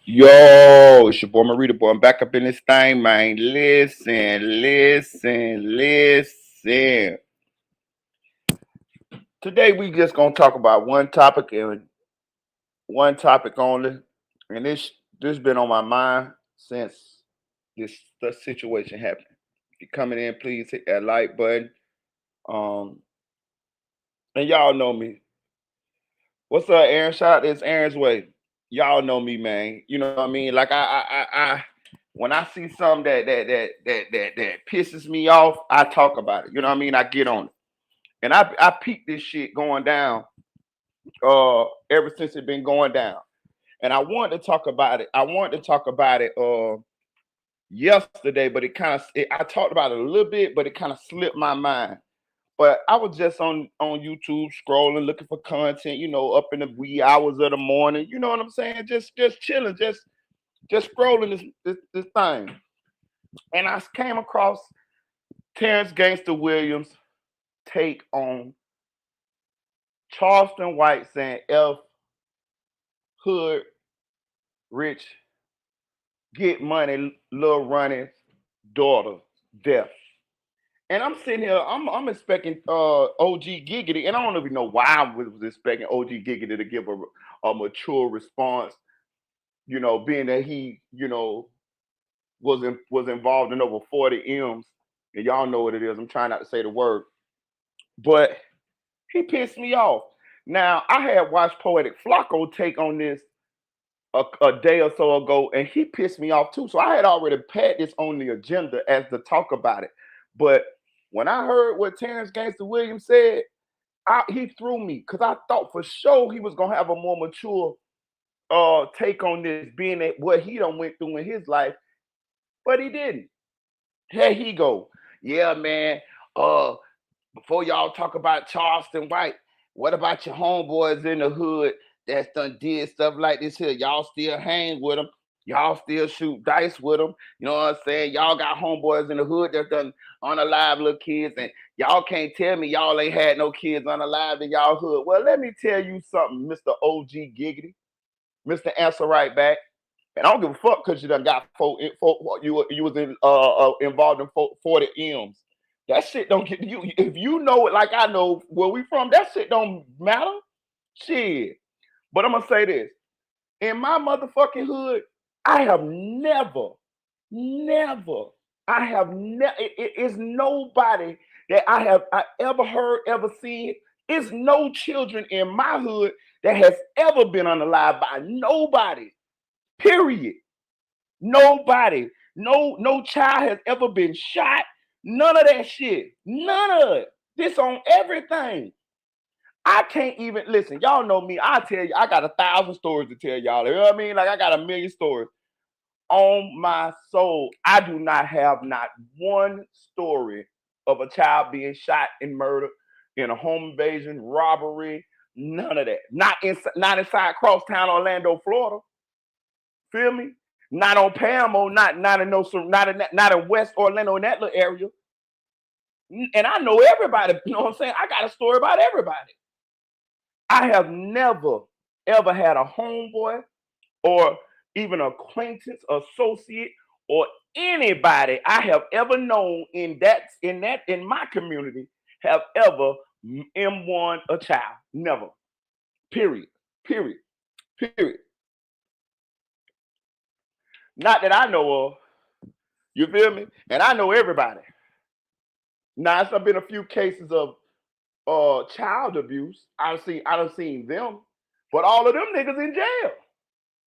Yo, it's your boy Marita boy. I'm back up in this thing, man. Listen. Today we just gonna talk about one topic and one topic only. And this been on my mind since the situation happened. If you're coming in, please hit that like button. Um, and y'all know me. What's up, Aaron? Shout out this Aaron's way. Y'all know me, man. You know what I mean? Like I when I see something that pisses me off, I talk about it. You know what I mean? I get on it. And I peeped this shit going down ever since it been going down. And I wanted to talk about it. I wanted to talk about it yesterday, but I talked about it a little bit, but it kind of slipped my mind. But I was just on YouTube scrolling, looking for content, up in the wee hours of the morning. You know what I'm saying? Just chilling, just scrolling this thing. And I came across Terrence Gangster Williams' take on Charleston White saying F Hood Rich get money, Lil Ronnie's daughter death. And I'm sitting here, I'm expecting OG Giggity, and I don't even know why I was expecting OG Giggity to give a mature response, being that he, was involved in over 40 M's, and y'all know what it is. I'm trying not to say the word, but he pissed me off. Now I had watched Poetic Flacco take on this a day or so ago, and he pissed me off too. So I had already had this on the agenda as to talk about it, but when I heard what Terrence Gangster Williams said, he threw me because I thought for sure he was gonna have a more mature take on this, being that what he done went through in his life, but he didn't. Here he go. Yeah, man. Before y'all talk about Charleston White, what about your homeboys in the hood that's done did stuff like this here? Y'all still hang with them. Y'all still shoot dice with them. You know what I'm saying? Y'all got homeboys in the hood that done unalive little kids, and y'all can't tell me y'all ain't had no kids unalive in y'all hood. Well, let me tell you something, Mr. OG Giggity, Mr. Answer Right Back. And I don't give a fuck because you done got you was involved in 40 M's. That shit don't get you. If you know it like I know where we from, that shit don't matter. Shit. But I'm gonna say this. In my motherfucking hood, I have never, I have never, it's nobody that I ever heard, ever seen. It's no children in my hood that has ever been unalive by nobody. Period. Nobody. No child has ever been shot. None of that shit. None of it. This on everything. I can't even listen. Y'all know me. I tell you, I got 1,000 stories to tell y'all. You know what I mean? Like I got a million stories. On my soul, I do not have not one story of a child being shot and murdered in a home invasion, robbery, none of that. Not inside Crosstown, Orlando, Florida. Feel me? Not on Pamo, not in West Orlando in that little area. And I know everybody, you know what I'm saying? I got a story about everybody. I have never, ever had a homeboy or even acquaintance, associate, or anybody I have ever known in my community have ever M1 a child. Never. Period. Period. Period. Not that I know of. You feel me? And I know everybody. Now, it's been a few cases of child abuse. I done seen them, but all of them niggas in jail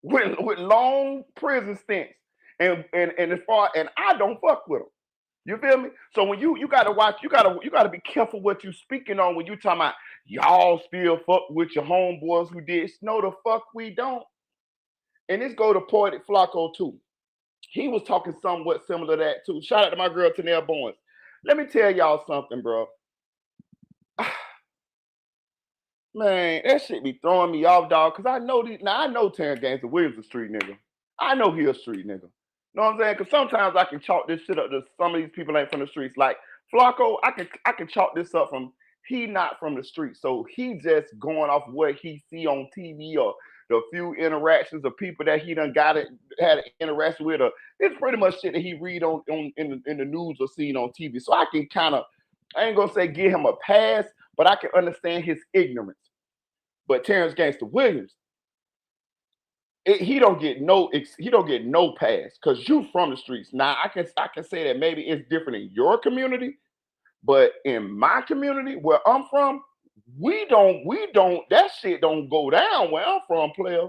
with long prison stints. And I don't fuck with them. You feel me? So when you gotta watch, you gotta be careful what you speaking on when you talking about y'all still fuck with your homeboys who did. No, the fuck we don't. And this go to Poetic Flacco too. He was talking somewhat similar to that too. Shout out to my girl Tanel Bowens. Let me tell y'all something, bro. Man, that shit be throwing me off, dog. Cause I know Terrence Gangster Williams a street nigga. I know he a street nigga. Know what I'm saying? Cause sometimes I can chalk this shit up to some of these people ain't from the streets. Like Flacco, I can chalk this up from He not from the street, so he just going off what he see on TV or the few interactions of people that he done had an interaction with, or it's pretty much shit that he read on in the news or seen on TV. So I can kind of, I ain't gonna say give him a pass, but I can understand his ignorance. But Terrence Gangster Williams, he don't get no pass because you from the streets. Now I can say that maybe it's different in your community, but in my community where I'm from, we don't that shit don't go down where I'm from, player.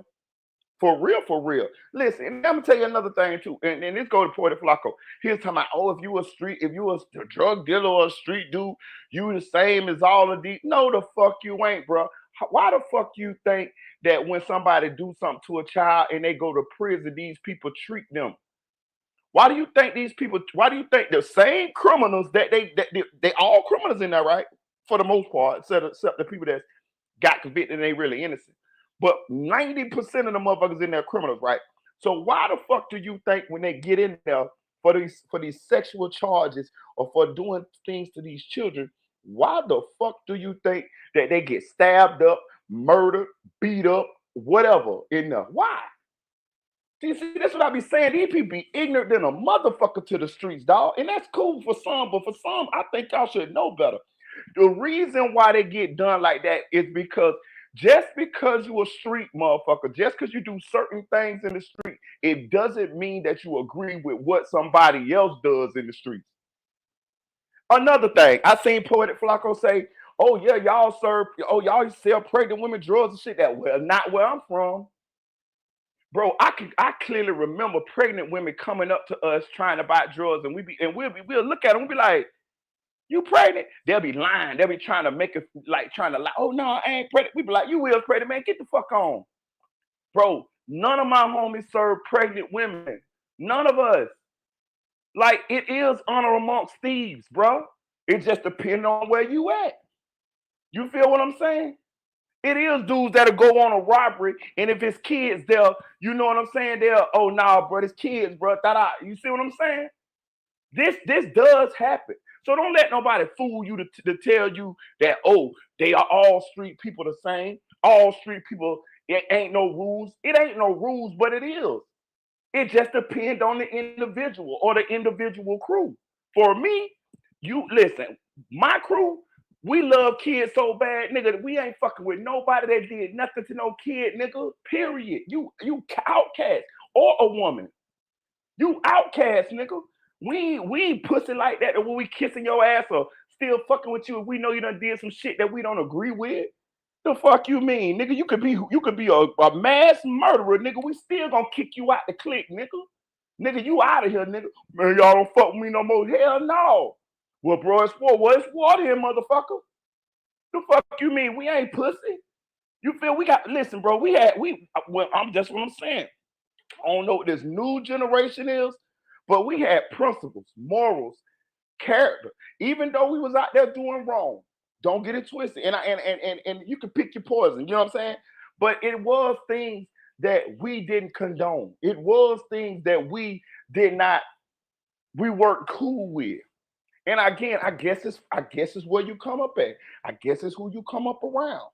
For real, for real. Listen, and I'm gonna tell you another thing too, and this go to Porter Flacco. He was talking about, oh, if you a drug dealer or a street dude, you the same as all of these. No, the fuck you ain't, bro. Why the fuck you think that when somebody do something to a child and they go to prison, these people treat them? Why do you think these people? Why do you think the same criminals they all criminals in there, right? For the most part, except the people that got convicted and they really innocent. But 90% of the motherfuckers in there criminals, right? So why the fuck do you think when they get in there for these sexual charges or for doing things to these children, why the fuck do you think that they get stabbed up, murdered, beat up, whatever in there? Why? See, that's what I be saying. These people be ignorant than a motherfucker to the streets, dog. And that's cool for some, but for some, I think y'all should know better. The reason why they get done like that is because just because you a street motherfucker, just because you do certain things in the street, it doesn't mean that you agree with what somebody else does in the streets. Another thing, I seen Poetic Flacco say, oh yeah, y'all sell pregnant women drugs and shit. That well, not where I'm from. Bro, I clearly remember pregnant women coming up to us trying to buy drugs, and we'll look at them, we'll be like, you pregnant? They'll be lying. They'll be trying to make it like trying to lie. Oh no, I ain't pregnant. We be like, you will pregnant, man. Get the fuck on. Bro, none of my homies serve pregnant women. None of us. Like, it is honor amongst thieves, bro. It just depends on where you at. You feel what I'm saying? It is dudes that'll go on a robbery, and if it's kids, you know what I'm saying? Oh nah, bro, it's kids, bro. You see what I'm saying? This does happen. So don't let nobody fool you to tell you that, oh, they are all street people the same. All street people, it ain't no rules. It ain't no rules, but it is. It just depends on the individual or the individual crew. For me, you listen, my crew, we love kids so bad, nigga, that we ain't fucking with nobody that did nothing to no kid, nigga. Period. You outcast or a woman. You outcast, nigga. We ain't pussy like that when we kissing your ass or still fucking with you if we know you done did some shit that we don't agree with. The fuck you mean, nigga? You could be a mass murderer, nigga. We still gonna kick you out the clique, nigga. Nigga, you out of here, nigga. Man, y'all don't fuck with me no more. Hell no. Well, bro, it's water here, motherfucker. The fuck you mean? We ain't pussy. You feel listen, bro, I'm just what I'm saying. I don't know what this new generation is, but we had principles, morals, character. Even though we was out there doing wrong, don't get it twisted. And you can pick your poison. You know what I'm saying? But it was things that we didn't condone. It was things that we weren't cool with. And again, I guess it's where you come up at. I guess it's who you come up around.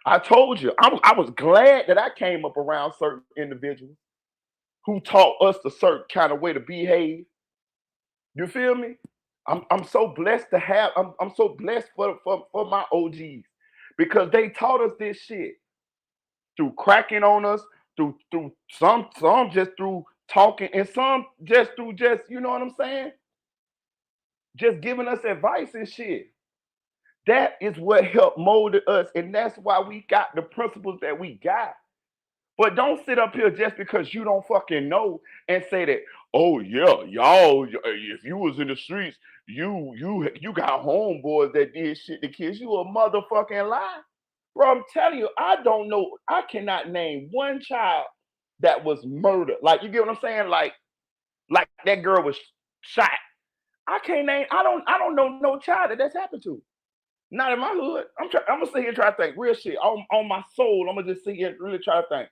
I told you, I was glad that I came up around certain individuals who taught us a certain kind of way to behave. You feel me? I'm so blessed to have. I'm so blessed for my OGs because they taught us this shit through cracking on us, through some just through talking, and some just through you know what I'm saying? Just giving us advice and shit. That is what helped molded us, and that's why we got the principles that we got. But don't sit up here just because you don't fucking know and say that, oh yeah, y'all, if you was in the streets, you got homeboys that did shit to kids. You a motherfucking lie. Bro, I'm telling you, I don't know. I cannot name one child that was murdered. Like, you get what I'm saying? Like that girl was shot. I can't name, I don't know no child that's happened to. Not in my hood. I'm gonna sit here and try to think real shit. On my soul, I'm gonna just sit here and really try to think.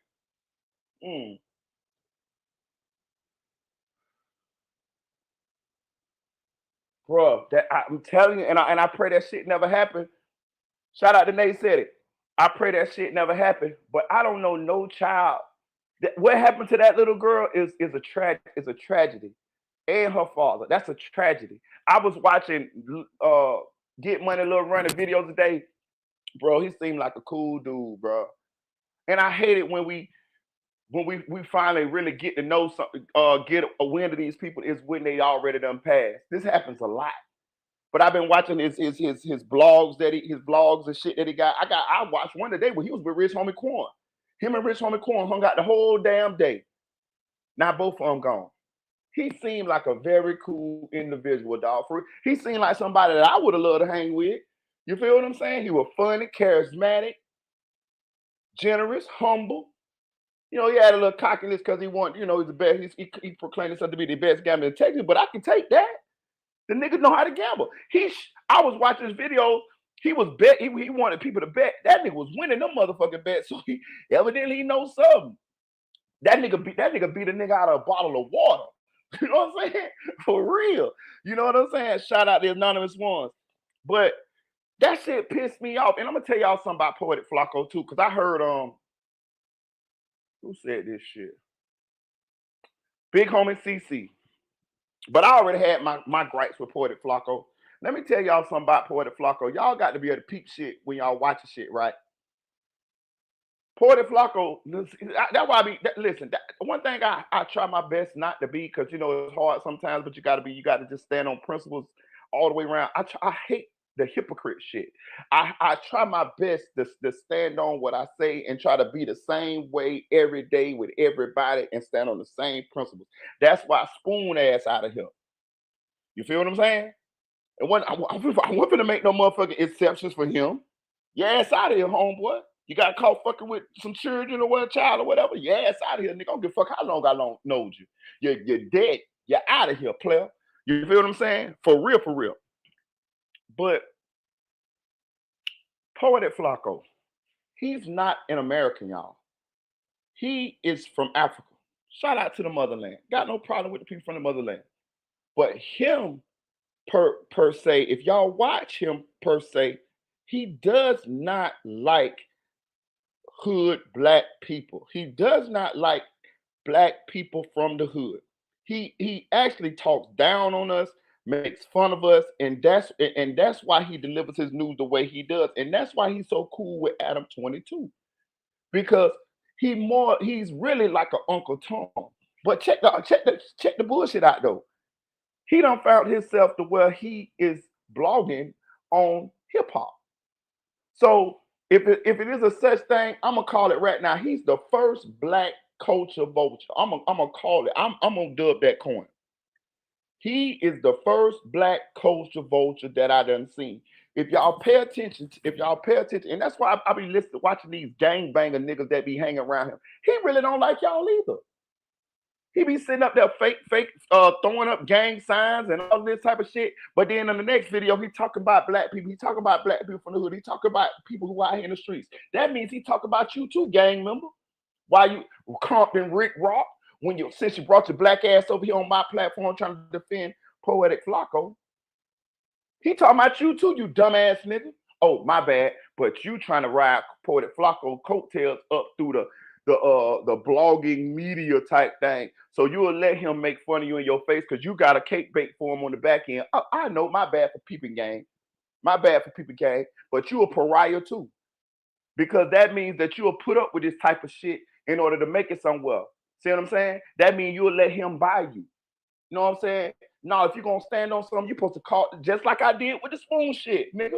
Bro, that I'm telling you, and I pray that shit never happened. Shout out to Nate said it. I pray that shit never happened, but I don't know no child. What happened to that little girl is a tragedy, and her father. That's a tragedy. I was watching Get Money Little Running videos today, bro. He seemed like a cool dude, bro. And I hate it when we finally really get to know something, get a wind of these people is when they already done passed. This happens a lot. But I've been watching his blogs his blogs and shit that he got. I watched one today where he was with Rich Homie Quan. Him and Rich Homie Quan hung out the whole damn day. Now both of them gone. He seemed like a very cool individual, dog. He seemed like somebody that I would have loved to hang with. You feel what I'm saying? He was funny, charismatic, generous, humble. You know, he had a little cockiness because he wanted, he's the best. He proclaimed himself to be the best gambler in Texas, but I can take that. The nigga know how to gamble. I was watching his video. He was bet. He wanted people to bet. That nigga was winning them motherfucking bets. So he evidently knows something. That nigga beat a nigga out of a bottle of water. You know what I'm saying? For real. You know what I'm saying? Shout out the anonymous ones. But that shit pissed me off. And I'm gonna tell y'all something about Poetic Flacco too, because I heard who said this shit? Big homie CC. But I already had my gripes with Poetic Flacco. Let me tell y'all something about Poetic Flacco. Y'all got to be able to peep shit when y'all watching shit, right? Poetic Flacco, that's why listen, one thing I try my best not to be, because it's hard sometimes, but you got to just stand on principles all the way around. I hate the hypocrite shit. I try my best to stand on what I say and try to be the same way every day with everybody and stand on the same principles. That's why I spoon ass out of here. You feel what I'm saying? And I wasn't gonna make no motherfucking exceptions for him. Your ass out of here, homeboy. You got caught fucking with some children or a child or whatever. Your ass out of here, nigga. I don't give a fuck how long I knowed you. You're dead. You're out of here, player. You feel what I'm saying? For real, for real. But Poetic Flacco, he's not an American, y'all. He is from Africa. Shout out to the motherland. Got no problem with the people from the motherland. But him per se, if y'all watch him per se, he does not like hood black people. He does not like black people from the hood. He actually talks down on us, makes fun of us, and that's why he delivers his news the way he does, and that's why he's so cool with Adam 22, because he's really like an Uncle Tom. But check the bullshit out though. He done found himself to where he is blogging on hip hop. So if it is a such thing, I'm gonna call it right now. He's the first black culture vulture. I'm gonna call it. I'm gonna dub that coin. He is the first black culture vulture that I done seen. If y'all pay attention, and that's why I be watching these gangbanger niggas that be hanging around him. He really don't like y'all either. He be sitting up there fake, throwing up gang signs and all this type of shit. But then in the next video, he talking about black people. He talking about black people from the hood. He talking about people who out here in the streets. That means he talk about you too, gang member. Why you Compton Rick Rock since you brought your black ass over here on my platform trying to defend Poetic Flacco? He talking about you too, you dumbass nigga. Oh, my bad. But you trying to ride Poetic Flacco coattails up through the blogging media type thing. So you will let him make fun of you in your face because you got a cake bake for him on the back end. I know, my bad for peeping gang. My bad for peeping gang. But you a pariah too. Because that means that you will put up with this type of shit in order to make it somewhere. See what I'm saying? That means you'll let him buy you. You know what I'm saying? No, if you're going to stand on something, you're supposed to call, just like I did with the spoon shit, nigga.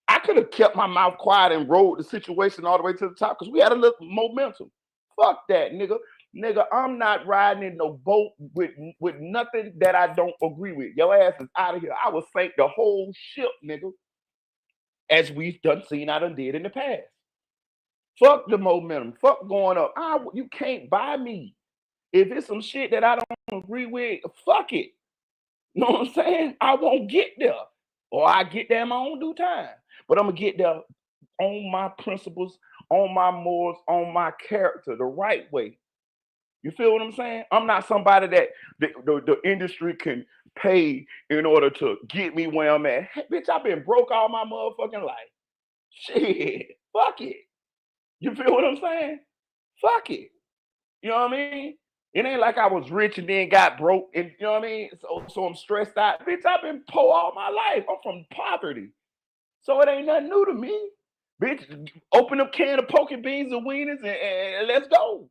I could have kept my mouth quiet and rode the situation all the way to the top because we had a little momentum. Fuck that, nigga. Nigga, I'm not riding in no boat with nothing that I don't agree with. Your ass is out of here. I will sink the whole ship, nigga, as we've seen I done did in the past. Fuck the momentum. Fuck going up. You can't buy me. If it's some shit that I don't agree with, fuck it. You know what I'm saying? I won't get there. Or I get there in my own due time. But I'm going to get there on my principles, on my morals, on my character, the right way. You feel what I'm saying? I'm not somebody that the industry can pay in order to get me where I'm at. Hey, bitch, I've been broke all my motherfucking life. Shit, fuck it. You feel what I'm saying? Fuck it. You know what I mean? It ain't like I was rich and then got broke, and you know what I mean? So I'm stressed out. Bitch, I've been poor all my life. I'm from poverty. So it ain't nothing new to me. Bitch, open up can of poking beans and wieners and let's go.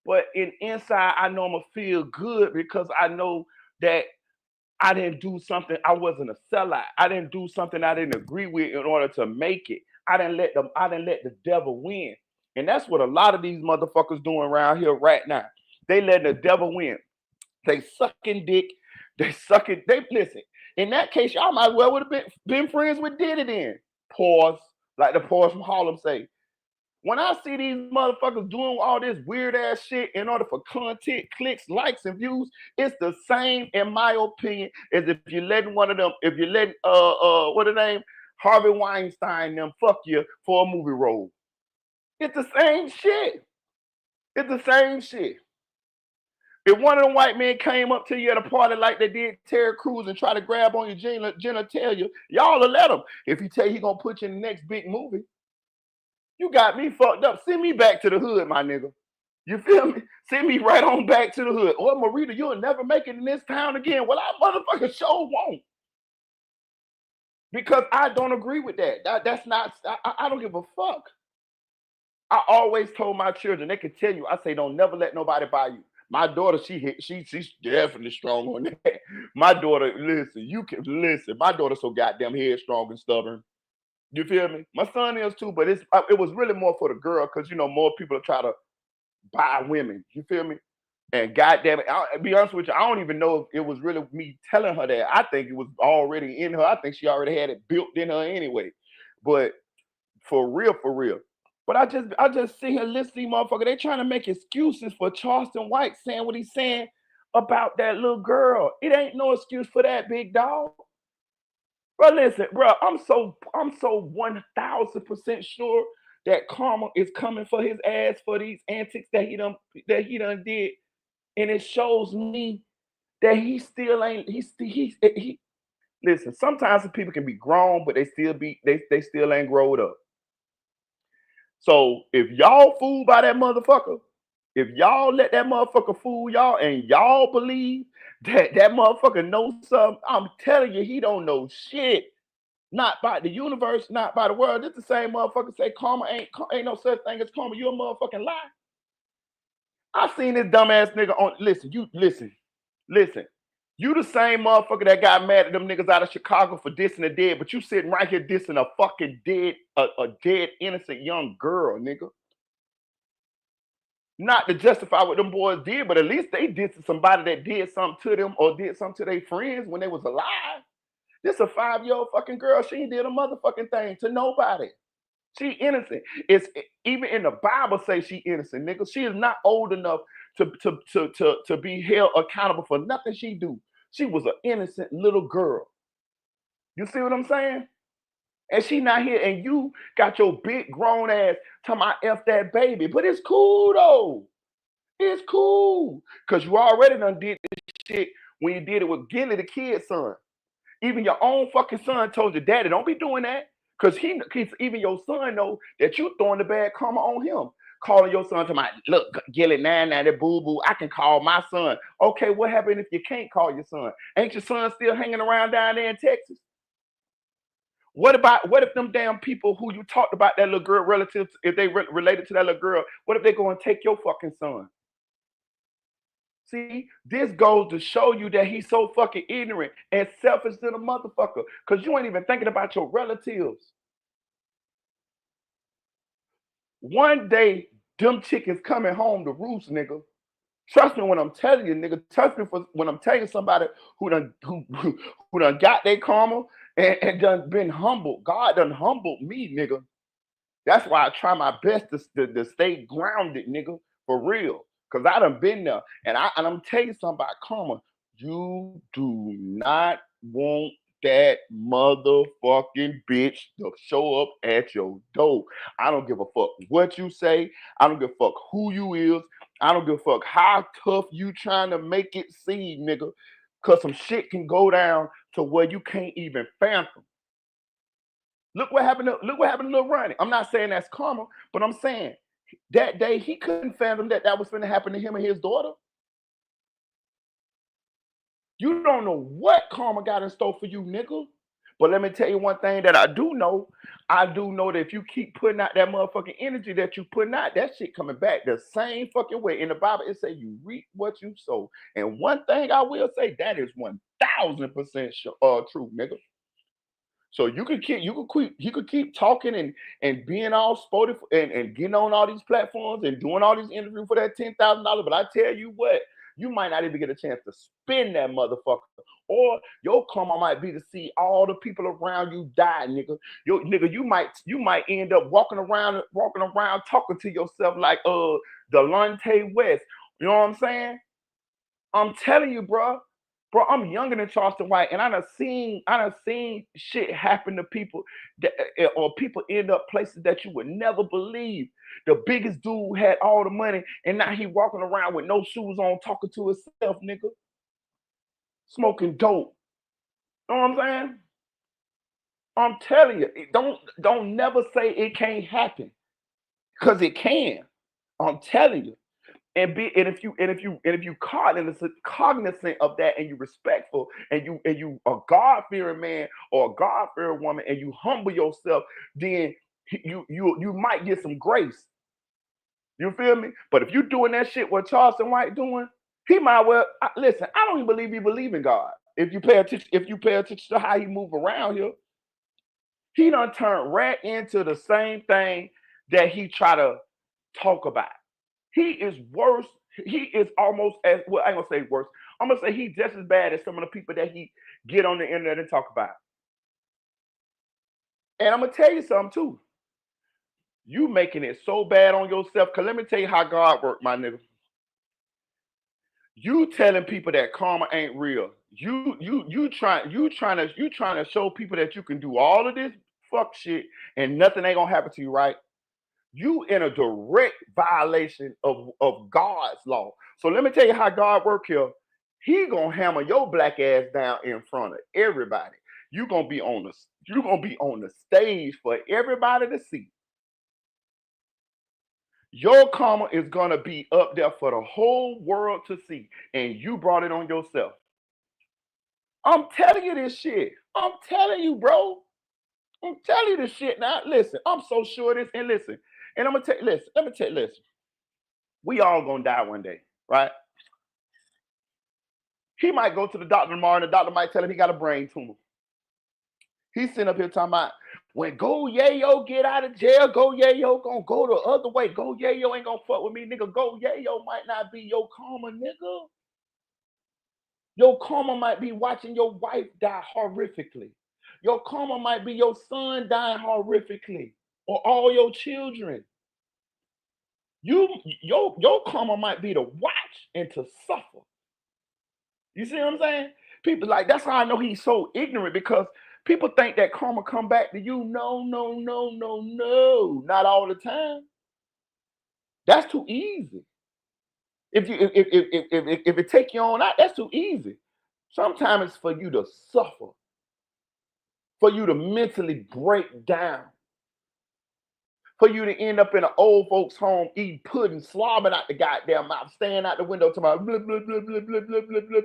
But inside, I know I'm gonna feel good because I know that I didn't do something. I wasn't a sellout. I didn't do something I didn't agree with in order to make it. I didn't let the devil win. And that's what a lot of these motherfuckers doing around here right now. They letting the devil win. They sucking dick. They sucking. They listen. In that case, y'all might well would have been friends with Diddy then. Pause. Like the pause from Harlem say. When I see these motherfuckers doing all this weird ass shit in order for content, clicks, likes, and views, it's the same, in my opinion, as if you're letting one of them, if you're letting what the name, Harvey Weinstein them fuck you for a movie role. It's the same shit. It's the same shit. If one of them white men came up to you at a party like they did Terry Crews and try to grab on your genitalia, y'all will let him. If he tell you he gonna put you in the next big movie, you got me fucked up. Send me back to the hood, my nigga. You feel me? Send me right on back to the hood. Or Marita, you'll never make it in this town again. Well, I motherfucking sure won't. Because I don't agree with that. That's not, I don't give a fuck. I always told my children, they can tell you, I say, don't never let nobody buy you. My daughter, she's definitely strong on that. My daughter, listen, you can listen. My daughter's so goddamn headstrong and stubborn. You feel me? My son is too, but it was really more for the girl because you know more people try to buy women. You feel me? And goddamn it, I'll be honest with you, I don't even know if it was really me telling her that. I think it was already in her. I think she already had it built in her anyway. But for real, for real. But I just see her listening, motherfucker. They trying to make excuses for Charleston White saying what he's saying about that little girl. It ain't no excuse for that, big dog. Bro, listen, bro, I'm so 1,000% sure that karma is coming for his ass for these antics that he done did. And it shows me that he still ain't he listen, sometimes the people can be grown, but they still ain't growed up. So if y'all fooled by that motherfucker, if y'all let that motherfucker fool y'all and y'all believe that motherfucker knows something, I'm telling you, he don't know shit. Not by the universe, not by the world. It's the same motherfucker say karma ain't no such thing as karma. You a motherfucking lie. I seen this dumbass nigga on. Listen. You the same motherfucker that got mad at them niggas out of Chicago for dissing the dead, but you sitting right here dissing a fucking dead innocent young girl, nigga. Not to justify what them boys did, but at least they dissed somebody that did something to them or did something to their friends when they was alive. This a 5-year-old fucking girl. She ain't did a motherfucking thing to nobody. She innocent. It's even in the Bible say she innocent, nigga. She is not old enough to be held accountable for nothing she do. She was an innocent little girl. You see what I'm saying? And she not here, and you got your big grown ass talking about F that baby. But it's cool though. It's cool. Cause you already done did this shit when you did it with Gilly, the kid's son. Even your own fucking son told your daddy, don't be doing that. Because even your son know that you throwing the bad karma on him. Calling your son to my, look, Gilly, that boo-boo, I can call my son. Okay, what happened if you can't call your son? Ain't your son still hanging around down there in Texas? What if them damn people who you talked about that little girl relatives, if they related to that little girl, what if they go and take your fucking son? See, this goes to show you that he's so fucking ignorant and selfish than a motherfucker. Because you ain't even thinking about your relatives. One day, them chickens coming home to roost, nigga. Trust me when I'm telling you, nigga. Trust me when I'm telling somebody who done got their karma and done been humbled. God done humbled me, nigga. That's why I try my best to stay grounded, nigga, for real. Cause I done been there, and I'm telling you something about karma. You do not want that motherfucking bitch to show up at your door. I don't give a fuck what you say. I don't give a fuck who you is. I don't give a fuck how tough you trying to make it seem, nigga. Cause some shit can go down to where you can't even fathom. Look what happened to Lil Ronnie. I'm not saying that's karma, but I'm saying that day he couldn't fathom that was going to happen to him and his daughter. You don't know what karma got in store for you, nigga. But let me tell you one thing that I do know. I do know that if you keep putting out that motherfucking energy that you putting out, that shit coming back the same fucking way. In the Bible, it say you reap what you sow. And one thing I will say, that is 1000% true, nigga. So you could keep talking and being all sporty and getting on all these platforms and doing all these interviews for that $10,000. But I tell you what, you might not even get a chance to spin that motherfucker. Or your karma might be to see all the people around you die, nigga. You might end up walking around talking to yourself like Delonte West. You know what I'm saying? I'm telling you, bro. Bro, I'm younger than Charleston White, and I done seen shit happen to people that, or people end up places that you would never believe. The biggest dude had all the money, and now he walking around with no shoes on, talking to himself, nigga, smoking dope. You know what I'm saying? I'm telling you, don't never say it can't happen, cause it can. I'm telling you. And if you cognizant of that, and you respectful, and you a God-fearing man or a God-fearing woman, and you humble yourself, then you might get some grace. You feel me? But if you doing that shit what Charleston White doing, he might well listen. I don't even believe he believe in God. If you pay attention to how he move around here, he done turned right into the same thing that he try to talk about. He is worse. He is almost as well. I ain't gonna say worse. I'm gonna say he's just as bad as some of the people that he get on the internet and talk about. And I'm gonna tell you something too. You making it so bad on yourself. Cause let me tell you how God work, my nigga. You telling people that karma ain't real. You trying to show people that you can do all of this fuck shit and nothing ain't gonna happen to you, right? You in a direct violation of God's law. So let me tell you how God work here. He gonna hammer your black ass down in front of everybody. You're gonna be on the stage for everybody to see. Your karma is gonna be up there for the whole world to see, and you brought it on yourself. I'm telling you this shit. I'm telling you, bro. I'm telling you this shit. Now, listen, I'm so sure of this. And listen, and I'm gonna tell you, listen, let me tell you, listen. We all gonna die one day, right? He might go to the doctor tomorrow, and the doctor might tell him he got a brain tumor. He's sitting up here talking about when Go Yayo get out of jail, Go Yayo gonna go the other way. Go Yayo ain't gonna fuck with me, nigga. Go Yayo might not be your karma, nigga. Your karma might be watching your wife die horrifically. Your karma might be your son dying horrifically, or all your children. Your karma might be to watch and to suffer. You see what I'm saying? People like that's how I know he's so ignorant, because people think that karma come back to you. No, no, no, no, no, not all the time. That's too easy. If it take you on out, that's too easy. Sometimes it's for you to suffer, for you to mentally break down, for you to end up in an old folks' home eating pudding, slobbing out the goddamn mouth, staring out the window to my blah blah blah blah blah blah blah blah blah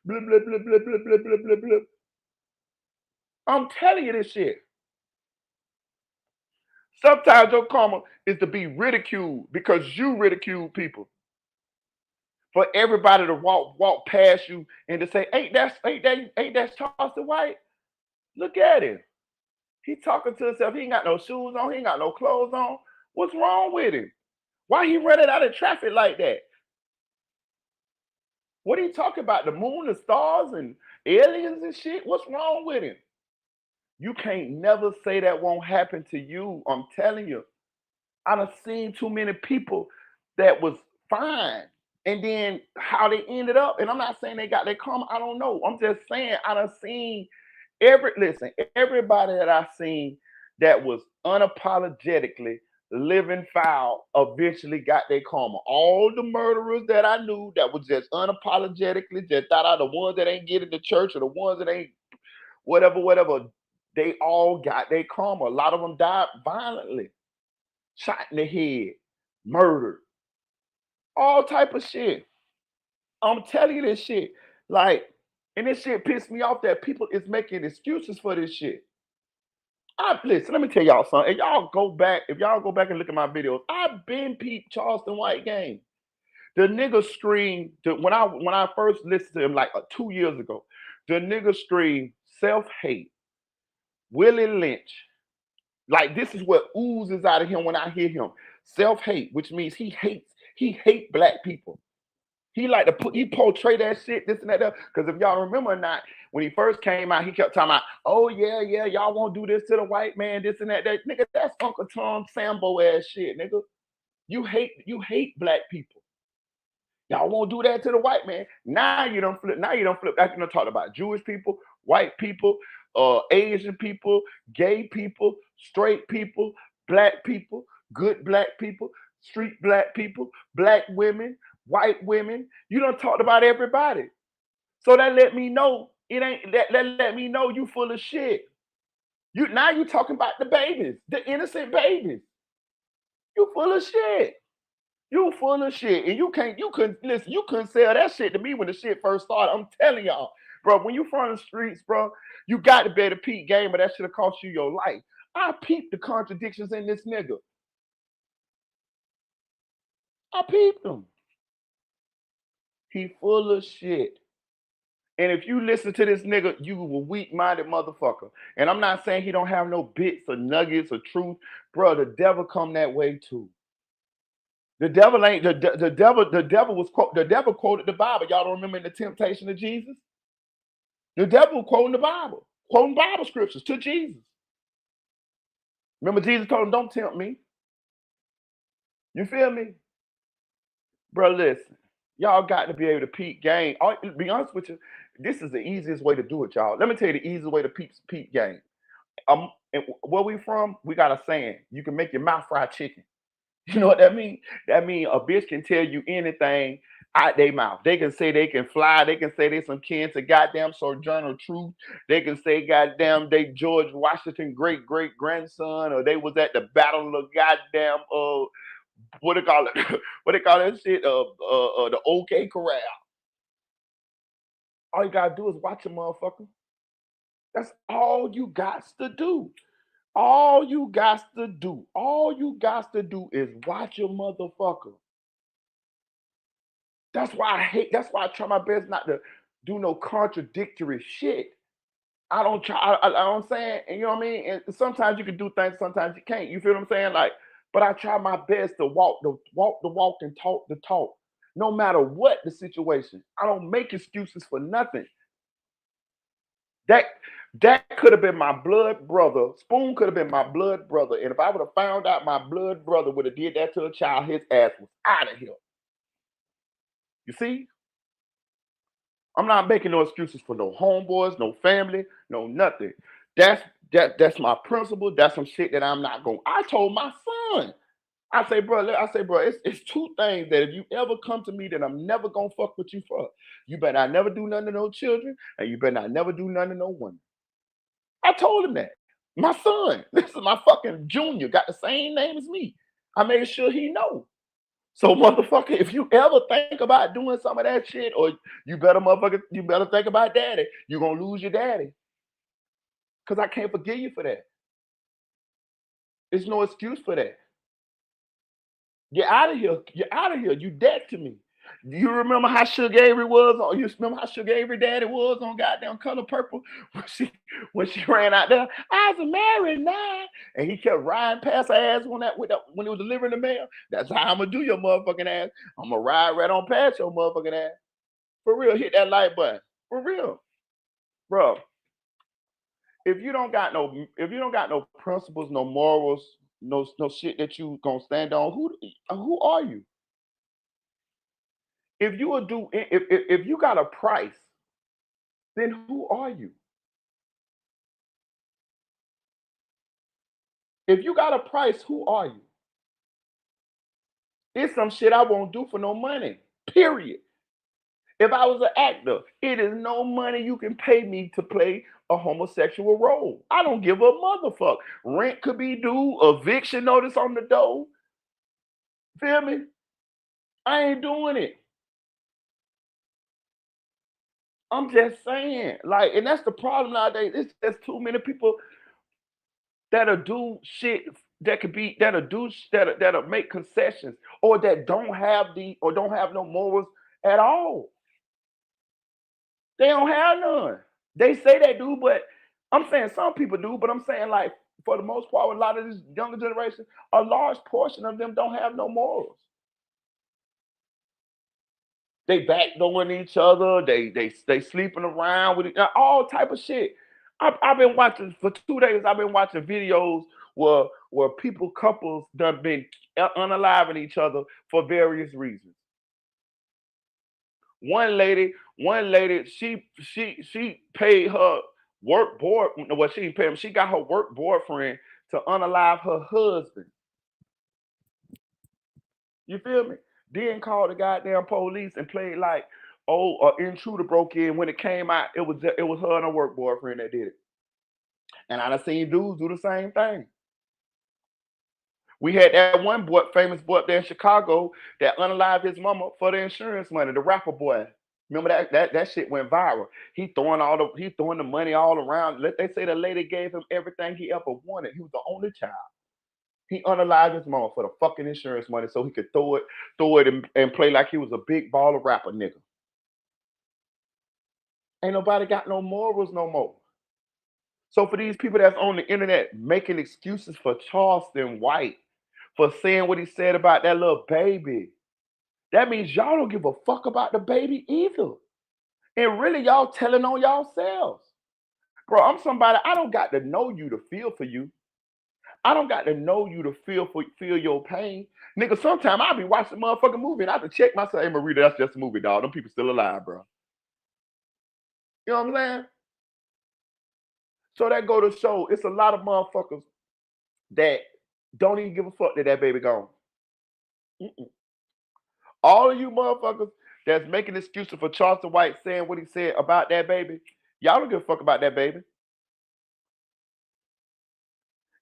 blah blah blah blah blah blah blah blah blah. I'm telling you this shit. Sometimes your karma is to be ridiculed because you ridicule people. For everybody to walk past you and to say, ain't that Charleston White? Look at him. He talking to himself. He ain't got no shoes on. He ain't got no clothes on. What's wrong with him? Why he running out of traffic like that? What are you talking about? The moon, the stars, and aliens and shit? What's wrong with him? You can't never say that won't happen to you. I'm telling you. I done seen too many people that was fine. And then how they ended up, and I'm not saying they got their karma. I don't know. I'm just saying I done seen everybody that I seen that was unapologetically living foul eventually got their karma. All the murderers that I knew that was just unapologetically just thought out the ones that ain't getting to church or the ones that ain't whatever. They all got their karma. A lot of them died violently, shot in the head, murdered, all type of shit. I'm telling you this shit. Like, and this shit pissed me off that people is making excuses for this shit. Listen, let me tell y'all something. If y'all go back and look at my videos, I've been peeped Charleston White game. The nigga screamed when I first listened to him like 2 years ago. The nigga screamed self-hate, Willie Lynch. Like this is what oozes out of him when I hear him. Self-hate, which means he hate black people. He like to he portray that shit, this and that. Because if y'all remember or not, when he first came out, he kept talking about, oh yeah, y'all won't do this to the white man, this and that. Nigga, that's Uncle Tom Sambo ass shit, nigga. You hate black people. Y'all won't do that to the white man. Now you don't flip. Now you don't flip. After you talk about Jewish people, white people, Asian people, gay people, straight people, black people, good black people, street black people, black women, white women. You done talked about everybody. So that let me know it ain't that let me know you full of shit. You talking about the babies, the innocent babies. You full of shit. You full of shit. And you couldn't sell that shit to me when the shit first started. I'm telling y'all, bro, when you from the streets, bro, you got to be able to peep game, but that should have cost you your life. I peeped the contradictions in this nigga. I peeped him. He full of shit. And if you listen to this nigga, you a weak-minded motherfucker. And I'm not saying he don't have no bits or nuggets or truth. Bro, the devil come that way too. The devil ain't the devil quoted the Bible. Y'all don't remember in the temptation of Jesus? The devil quoting the Bible, quoting Bible scriptures to Jesus. Remember Jesus told him, don't tempt me. You feel me? Bro, listen. Y'all got to be able to peep game. To be honest with you, this is the easiest way to do it, y'all. Let me tell you the easiest way to peep game. And where we from, we got a saying. You can make your mouth fry chicken. You know what that mean? That mean a bitch can tell you anything out their mouth. They can say they can fly. They can say they some kin to goddamn Sojourner Truth. They can say goddamn they George Washington great grandson, or they was at the Battle of goddamn what they call it? What they call that shit? The OK Corral. All you gotta do is watch a motherfucker. That's all you got to do. All you got to do is watch your motherfucker. That's why I try my best not to do no contradictory shit. I don't try, I don't saying, and you know what I mean? And sometimes you can do things, sometimes you can't. You feel what I'm saying? Like, but I try my best to walk the walk and talk the talk. No matter what the situation. I don't make excuses for nothing. That could have been my blood brother. Spoon could have been my blood brother. And if I would have found out my blood brother would have did that to a child, his ass was out of here. You see? I'm not making no excuses for no homeboys, no family, no nothing. That's my principle. That's some shit that I'm not going. I told my son. I say, bro, it's two things that if you ever come to me that I'm never gonna fuck with you for. You better not never do nothing to no children, and you better not never do nothing to no woman. I told him that. My son, this is my fucking junior, got the same name as me. I made sure he know. So motherfucker, if you ever think about doing some of that shit, or you better think about daddy. You're gonna lose your daddy. Cause I can't forgive you for that. There's no excuse for that. Get out of here. You're out of here. You dead to me. You remember how Sugar Avery was on? You remember how Sugar Avery daddy was on goddamn Color Purple when she ran out there? I was married now, and he kept riding past her ass when he was delivering the mail. That's how I'm gonna do your motherfucking ass. I'm gonna ride right on past your motherfucking ass. For real, hit that like button. For real, bro. If you don't got no principles, no morals, no shit that you gonna stand on, who are you? If you got a price, then who are you? If you got a price, who are you? It's some shit I won't do for no money. Period. If I was an actor, it is no money you can pay me to play a homosexual role. I don't give a motherfucker. Rent could be due, eviction notice on the door. Feel me? I ain't doing it. I'm just saying, like, and that's the problem nowadays. It's there's too many people that'll do shit that could be that'll make concessions or that don't have no morals at all. They don't have none. They say they do, but I'm saying some people do, but I'm saying like for the most part, a lot of this younger generation, a large portion of them don't have no morals. They backdooring each other. They sleeping around with all type of shit. I've been watching for 2 days. I've been watching videos where people couples done been unaliving each other for various reasons. One lady, she paid her work board. Well, she didn't pay him. She got her work boyfriend to unalive her husband. You feel me? Then called the goddamn police and played like, oh, an intruder broke in. When it came out, it was her and her work boyfriend that did it. And I done seen dudes do the same thing. We had that one boy, famous boy up there in Chicago that unalived his mama for the insurance money, the rapper boy. Remember that shit went viral. He throwing the money all around. They say the lady gave him everything he ever wanted. He was the only child. He unalived his mama for the fucking insurance money so he could throw it and play like he was a big baller rapper nigga. Ain't nobody got no morals no more. So for these people that's on the internet making excuses for Charleston White for saying what he said about that little baby, that means y'all don't give a fuck about the baby either. And really, y'all telling on yourselves. Bro, I'm somebody, I don't got to know you to feel for you. I don't got to know you to feel your pain. Nigga, sometimes I'll be watching a motherfucking movie and I have to check myself. Hey, Marita, that's just a movie, dog. Them people still alive, bro. You know what I'm saying? So that go to show it's a lot of motherfuckers that don't even give a fuck that baby gone. Mm-mm. All of you motherfuckers that's making excuses for Charleston White saying what he said about that baby, y'all don't give a fuck about that baby.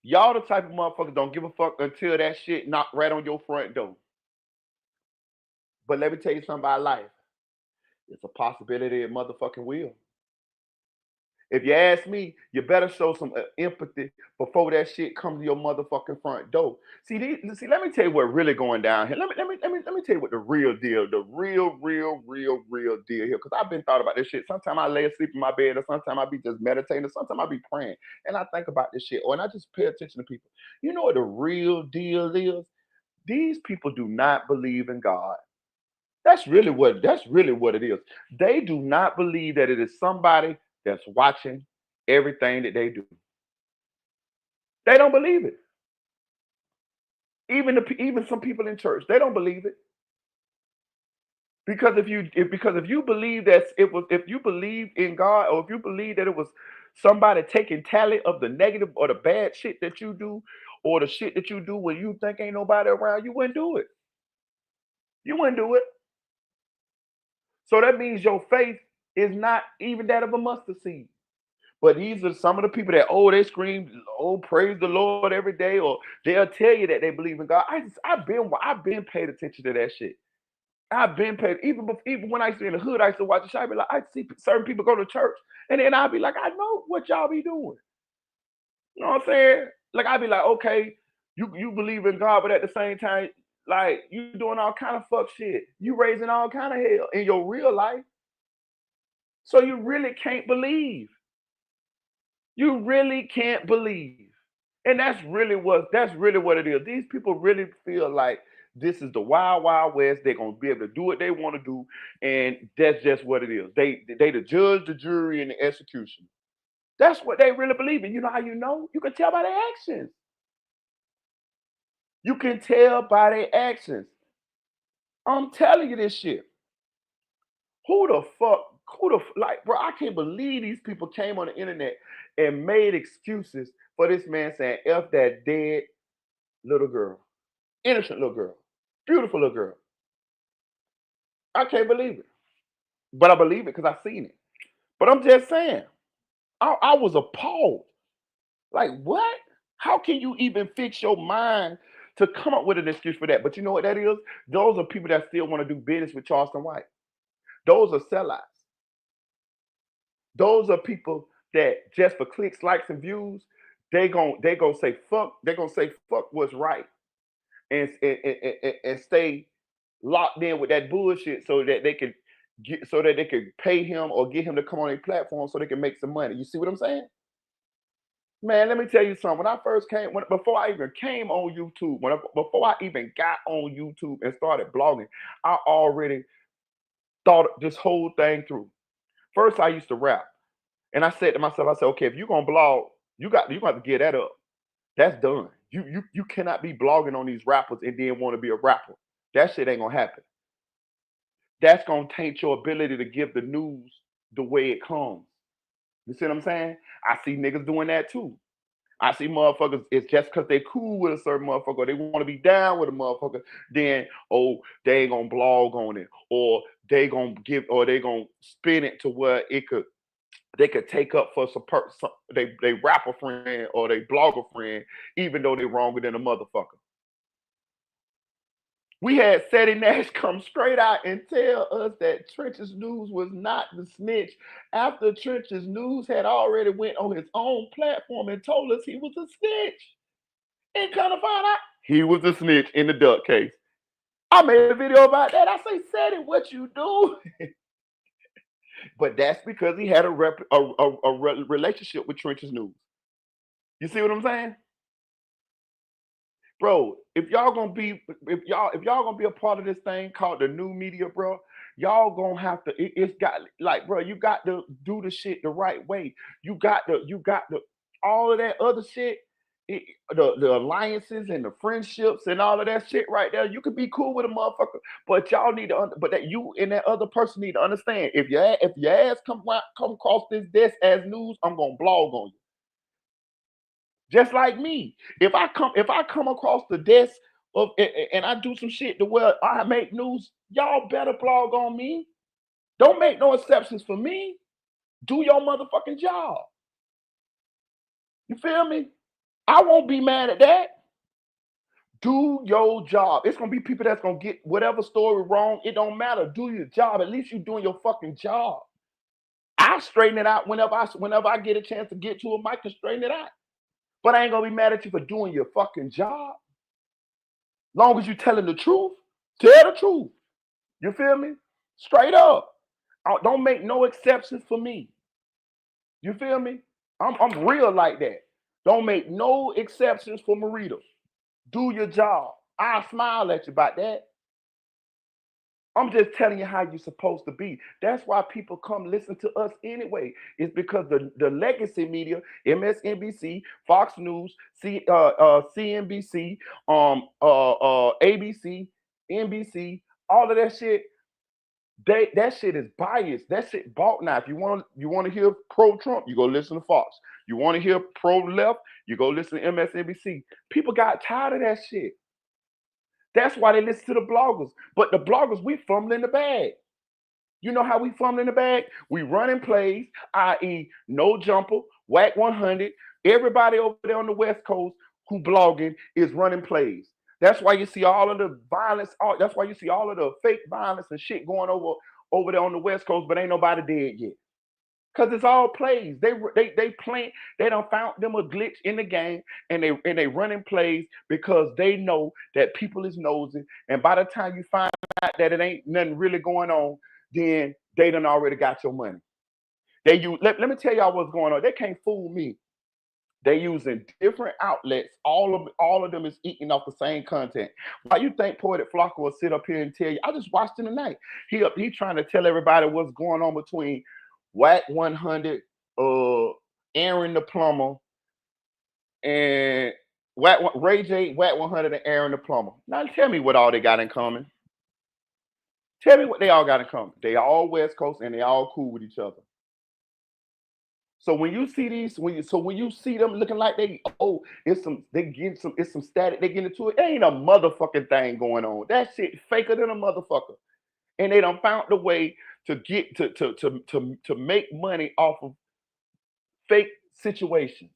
Y'all the type of motherfuckers don't give a fuck until that shit knocked right on your front door. But let me tell you something about life. It's a possibility it motherfucking will. If you ask me, you better show some empathy before that shit comes to your motherfucking front door. See, let me tell you what really going down here. Let me tell you what the real deal, the real deal here. Because I've been thought about this shit. Sometimes I lay asleep in my bed, or sometimes I be just meditating, or sometimes I be praying, and I think about this shit, or and I just pay attention to people. You know what the real deal is? These people do not believe in God. That's really what it is. They do not believe that it is somebody that's watching everything that they do. They don't believe it. Even some people in church, they don't believe it. Because if you believe that it was if you believe in God, or if you believe that it was somebody taking tally of the negative or the bad shit that you do, or the shit that you do when you think ain't nobody around, you wouldn't do it. You wouldn't do it. So that means your faith is not even that of a mustard seed. But these are some of the people that they scream, oh, praise the Lord every day, or they'll tell you that they believe in God. I've been paid attention to that shit. I've been paid even when I used to be in the hood, I used to watch the show. I'd be like, I see certain people go to church, and then I'd be like, I know what y'all be doing. You know what I'm saying? Like I'd be like, okay, you believe in God, but at the same time, like you doing all kind of fuck shit. You raising all kind of hell in your real life. So you really can't believe. You really can't believe. And that's really what it is. These people really feel like this is the wild, wild west. They're gonna be able to do what they want to do, and that's just what it is. They the judge, the jury, and the execution. That's what they really believe in. You know how you know? You can tell by their actions. You can tell by their actions. I'm telling you this shit. Who the fuck? Like, bro? I can't believe these people came on the internet and made excuses for this man saying "f that dead little girl, innocent little girl, beautiful little girl." I can't believe it. But I believe it because I seen it. But I'm just saying, I was appalled. Like, what? How can you even fix your mind to come up with an excuse for that? But you know what that is? Those are people that still want to do business with Charleston White. Those are sellouts. Those are people that just for clicks, likes, and views, they gonna say fuck. They're gonna say fuck what's right and stay locked in with that bullshit so that they can pay him or get him to come on a platform so they can make some money. You see what I'm saying? Man, let me tell you something. When I first came, before I even came on YouTube, before I even got on YouTube and started blogging, I already thought this whole thing through. First, I used to rap, and I said to myself, I said, okay, if you're gonna blog, you got to get that up. That's done. You cannot be blogging on these rappers and then want to be a rapper. That shit ain't gonna happen. That's gonna taint your ability to give the news the way it comes. You see what I'm saying? I see niggas doing that too. I see motherfuckers, it's just because they cool with a certain motherfucker, they want to be down with a motherfucker, then, oh, they ain't gonna blog on it, or they gonna spin it to where they could take up for they rapper friend or they blogger friend, even though they wronger than a motherfucker. We had Sadie Nash come straight out and tell us that Trench's News was not the snitch after Trench's News had already went on his own platform and told us he was a snitch. And kind of find out he was a snitch in the duck case. I made a video about that. I say, Sadie, what you do? But that's because he had a relationship with Trench's News. You see what I'm saying? Bro, if y'all gonna be a part of this thing called the new media, bro, y'all gonna have to. It's got like, bro, you got to do the shit the right way. You got to all of that other shit. The alliances and the friendships and all of that shit right there. You could be cool with a motherfucker, but y'all need to. But that you and that other person need to understand. If your ass come across this desk as news, I'm gonna blog on you. Just like me. If I come across the desk and I do some shit to where I make news, y'all better blog on me. Don't make no exceptions for me. Do your motherfucking job. You feel me? I won't be mad at that. Do your job. It's gonna be people that's gonna get whatever story wrong. It don't matter. Do your job. At least you doing your fucking job. I straighten it out whenever I get a chance to get to a mic and straighten it out. But I ain't gonna be mad at you for doing your fucking job. Long as you telling the truth, tell the truth. You feel me? Straight up. Don't make no exceptions for me. You feel me? I'm real like that. Don't make no exceptions for Marita. Do your job. I'll smile at you about that. I'm just telling you how you're supposed to be. That's why people come listen to us anyway. It's because the legacy media, MSNBC, Fox News, CNBC, ABC, NBC, all of that shit. That shit is biased. That shit bought now. If you want to hear pro Trump, you go listen to Fox. You want to hear pro left, you go listen to MSNBC. People got tired of that shit. That's why they listen to the bloggers. But the bloggers, we fumble in the bag. You know how we fumble in the bag? We running plays, i.e., no jumper, whack 100. Everybody over there on the West Coast who blogging is running plays. That's why you see all of the violence. That's why you see all of the fake violence and shit going over there on the West Coast, but ain't nobody dead yet. Cause it's all plays. They playing. They done found them a glitch in the game, and they running plays because they know that people is nosing. And by the time you find out that it ain't nothing really going on, then they done already got your money. Let me tell y'all what's going on. They can't fool me. They using different outlets. All of them is eating off the same content. Why you think Poetic Flocka will sit up here and tell you? I just watched him tonight. He trying to tell everybody what's going on between Whack 100, Aaron the Plumber, and Ray J, Whack 100, and Aaron the Plumber. Now tell me what all they got in common. Tell me what they all got in common. They all West Coast and they all cool with each other. So when you see these, when you see them looking like it's some static, they get into it. There ain't a motherfucking thing going on. That shit faker than a motherfucker. And they done found the way to get to make money off of fake situations.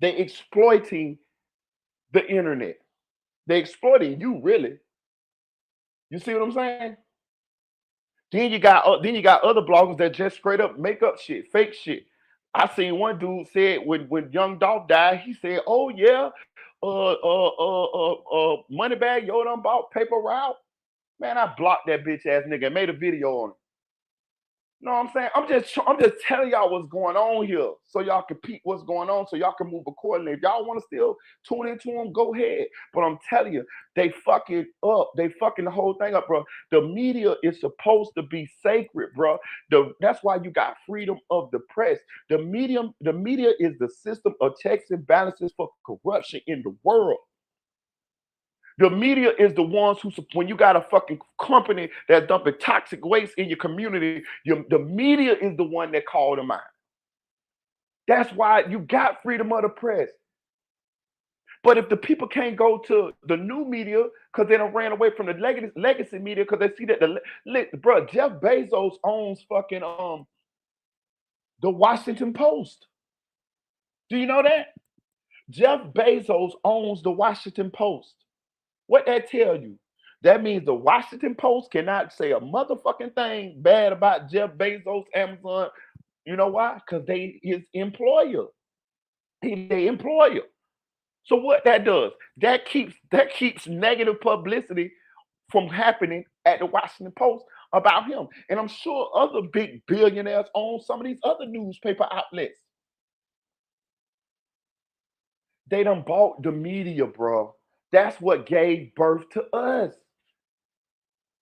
They exploiting the internet. They exploiting you really. You see what I'm saying? Then you got other bloggers that just straight up make up shit, fake shit. I seen one dude said when Young Dolph died, he said, "Oh yeah, Moneybag Yo done bought paper route." Man, I blocked that bitch ass nigga and made a video on it. You know what I'm saying? I'm just telling y'all what's going on here, so y'all can peep what's going on, so y'all can move accordingly. If y'all want to still tune into them, go ahead. But I'm telling you, they fucking up. They fucking the whole thing up, bro. The media is supposed to be sacred, bro. That's why you got freedom of the press. The media is the system of checks and balances for corruption in the world. The media is the ones who, when you got a fucking company that's dumping toxic waste in your community, the media is the one that called them out. That's why you got freedom of the press. But if the people can't go to the new media because they don't ran away from the legacy media because they see that bro, Jeff Bezos owns fucking the Washington Post. Do you know that? Jeff Bezos owns the Washington Post. What that tell you? That means the Washington Post cannot say a motherfucking thing bad about Jeff Bezos, Amazon. You know why? Because they his employer. He their employer. So what that does? That keeps negative publicity from happening at the Washington Post about him. And I'm sure other big billionaires own some of these other newspaper outlets. They done bought the media, bro. That's what gave birth to us.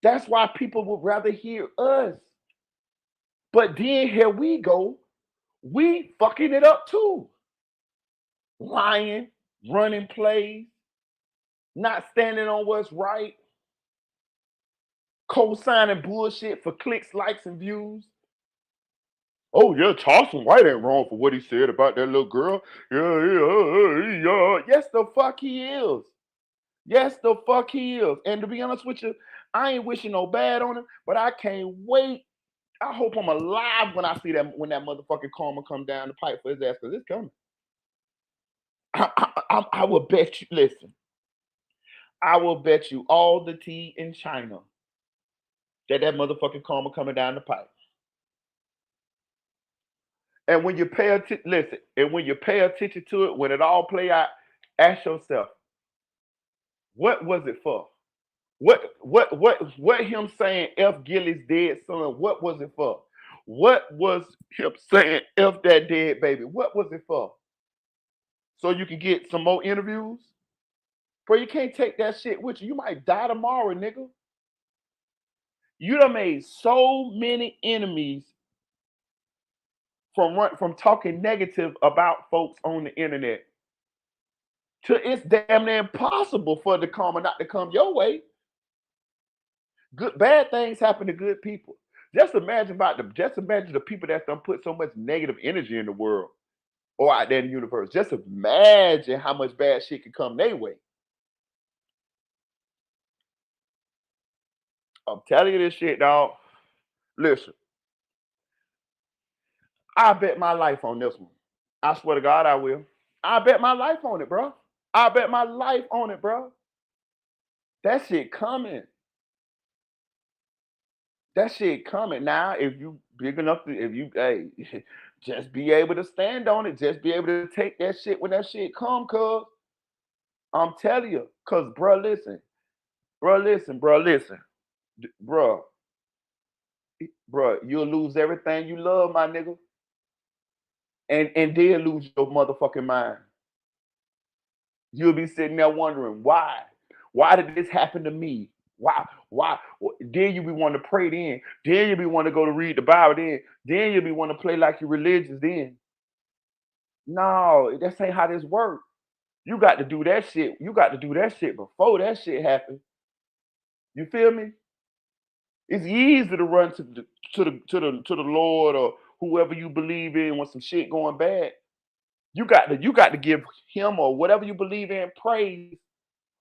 That's why people would rather hear us. But then here we go. We fucking it up too. Lying, running plays, not standing on what's right, co-signing bullshit for clicks, likes, and views. Oh yeah, Charleston White ain't wrong for what he said about that little girl. Yeah. Yes, the fuck he is. Yes, the fuck he is. And to be honest with you, I ain't wishing no bad on him, but I can't wait. I hope I'm alive when I see that when that motherfucking karma come down the pipe for his ass, because it's coming. I will bet you. Listen, I will bet you all the tea in China that motherfucking karma coming down the pipe. And when you pay attention, listen, and when you pay attention to it, when it all play out, ask yourself, what was it for? What him saying F Gilly's dead son, what was it for? What was him saying F that dead baby? What was it for? So you can get some more interviews? Bro, you can't take that shit with you. You might die tomorrow, nigga. You done made so many enemies from talking negative about folks on the internet. It's damn near impossible for the karma not to come your way. Bad things happen to good people. Just imagine the people that done put so much negative energy in the world or out there in the universe. Just imagine how much bad shit can come their way. I'm telling you this shit, dog. Listen, I bet my life on this one. I swear to God, I will. I bet my life on it, bro. I bet my life on it, bro. That shit coming. That shit coming. Now, if you big enough to, if you, hey, just be able to stand on it. Just be able to take that shit when that shit come, cuz. I'm telling you. Cuz, bro, listen. Bro, listen. Bro, you'll lose everything you love, my nigga. And then lose your motherfucking mind. You'll be sitting there wondering why. Why did this happen to me? Why? Then you be wanting to pray then. Then you be wanting to go to read the Bible then. Then you be wanting to play like you're religious then. No, that's ain't how this works. You got to do that shit. You got to do that shit before that shit happens. You feel me? It's easy to run to the Lord or whoever you believe in when some shit going bad. You got to give him or whatever you believe in praise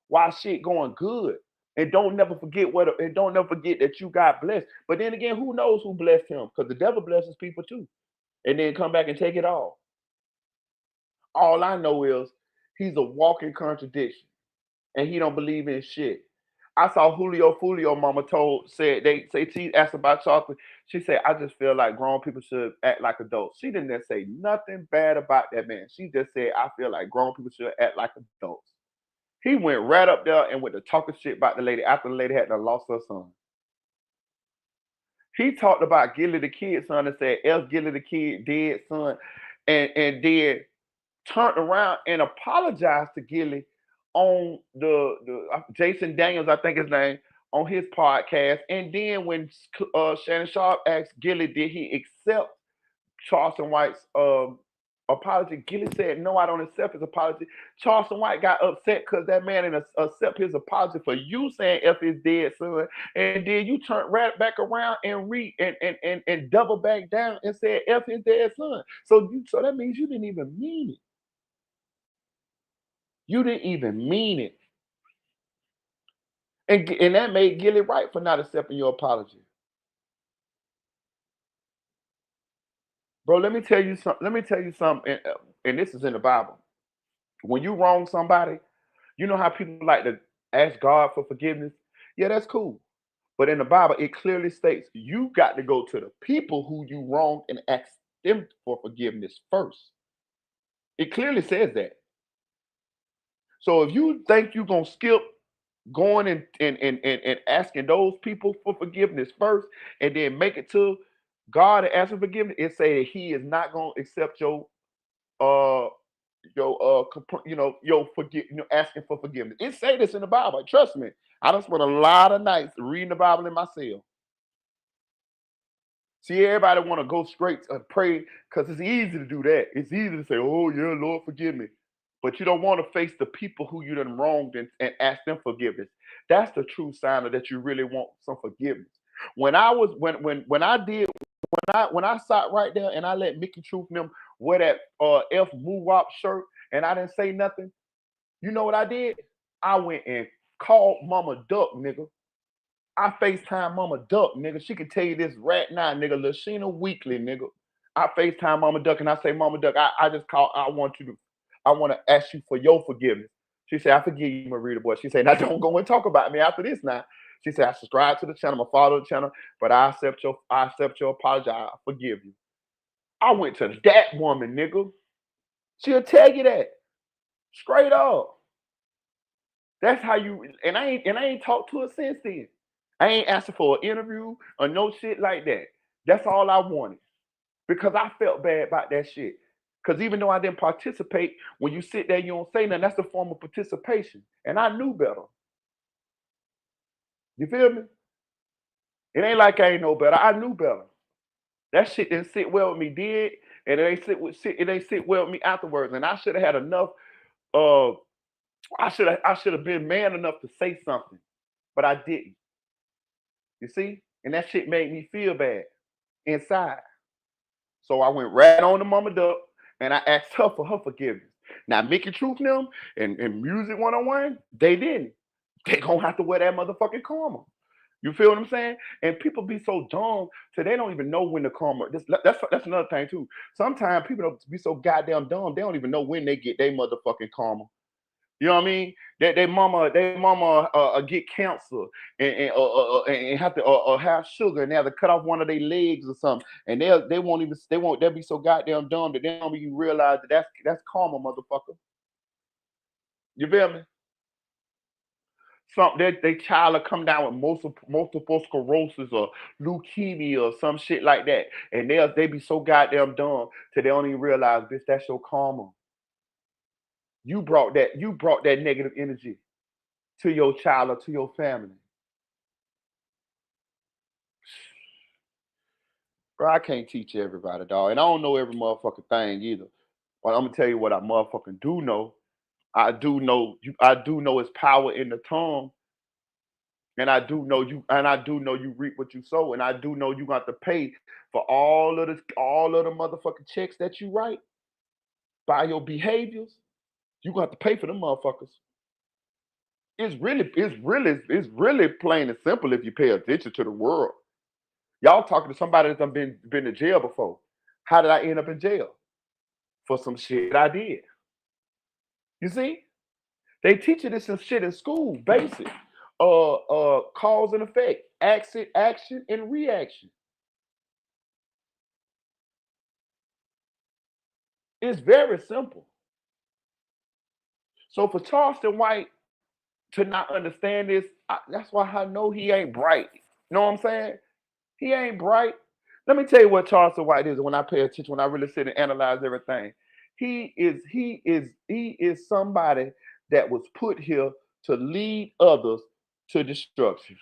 while shit going good. And don't never forget and don't never forget that you got blessed. But then again, who knows who blessed him? Because the devil blesses people too. And then come back and take it all. All I know is he's a walking contradiction. And he don't believe in shit. I saw Julio mama said they say she asked about chocolate. She said, I just feel like grown people should act like adults. She didn't say nothing bad about that man. She just said, I feel like grown people should act like adults. He went right up there and went to talking shit about the lady after the lady had lost her son. He talked about Gilly the kid son and said, F Gilly the kid dead son, and then turned around and apologized to Gilly on the Jason Daniels, I think his name, on his podcast. And then when Shannon Sharp asked Gilly, did he accept Charleston White's apology? Gilly said, no, I don't accept his apology. Charleston White got upset because that man didn't accept his apology for you saying F his dead son. And then you turned right back around and double back down and said F his dead son. So that means you didn't even mean it. You didn't even mean it. And that made Gilly right for not accepting your apology. Bro, let me tell you something. And this is in the Bible. When you wrong somebody, you know how people like to ask God for forgiveness? Yeah, that's cool. But in the Bible, it clearly states you got to go to the people who you wronged and ask them for forgiveness first. It clearly says that. So if you think you're going to skip going and asking those people for forgiveness first and then make it to God and ask for forgiveness, it say that he is not going to accept uh your asking for forgiveness. It say this in the Bible. Trust me. I done spent a lot of nights reading the Bible in my cell. See, everybody want to go straight and pray because it's easy to do that. It's easy to say, oh yeah, Lord, forgive me. But you don't want to face the people who you done wronged and ask them forgiveness. That's the true sign of that you really want some forgiveness. When I sat right there and I let Mickey Truth and them wear that F Moo Wop shirt and I didn't say nothing, you know what I did? I went and called Mama Duck, nigga. I FaceTime Mama Duck, nigga. She can tell you this right now, nigga. Lashina Weekly, nigga. I FaceTime Mama Duck and I say, Mama Duck, I just call. I want to ask you for your forgiveness. She said, I forgive you, Marita boy. She said, now don't go and talk about me after this now. She said, I subscribe to the channel, I follow the channel, but I accept your apology. I forgive you. I went to that woman, nigga. She'll tell you that. Straight up. That's how you and I ain't talked to her since then. I ain't asking for an interview or no shit like that. That's all I wanted. Because I felt bad about that shit. Because even though I didn't participate, when you sit there, you don't say nothing, that's a form of participation. And I knew better. You feel me? It ain't like I ain't know better. I knew better. That shit didn't sit well with me, did, and it ain't sit well with me afterwards. And I should have had enough. Uh, I should have been man enough to say something, but I didn't. You see, and that shit made me feel bad inside. So I went right on to Mama Duck and I asked her for her forgiveness. Now, Mickey Truth and them and Music 101, they didn't. They gonna have to wear that motherfucking karma. You feel what I'm saying? And people be so dumb, so they don't even know when the karma. That's another thing too. Sometimes people don't be so goddamn dumb, they don't even know when they get their motherfucking karma. You know what I mean? They mama get cancer and have to have sugar and they have to cut off one of their legs or something, and they'll be so goddamn dumb that they don't even realize that that's karma, motherfucker. You feel me? Some they child will come down with multiple sclerosis or leukemia or some shit like that, and they be so goddamn dumb till they don't even realize, bitch, that's your karma. You brought that negative energy to your child or to your family. Bro, I can't teach everybody, dog. And I don't know every motherfucking thing either. But I'm gonna tell you what I motherfucking do know. I do know it's power in the tongue. And I do know you reap what you sow. And I do know you got to pay for all of the motherfucking checks that you write by your behaviors. You got to pay for them motherfuckers. It's really plain and simple if you pay attention to the world. Y'all talking to somebody that's done been to jail before. How did I end up in jail? For some shit I did. You see? They teach you this some shit in school, basic. Cause and effect, action and reaction. It's very simple. So for Charleston White to not understand this, that's why I know he ain't bright. You know what I'm saying? He ain't bright. Let me tell you what Charleston White is. When I pay attention, when I really sit and analyze everything, he is somebody that was put here to lead others to destruction.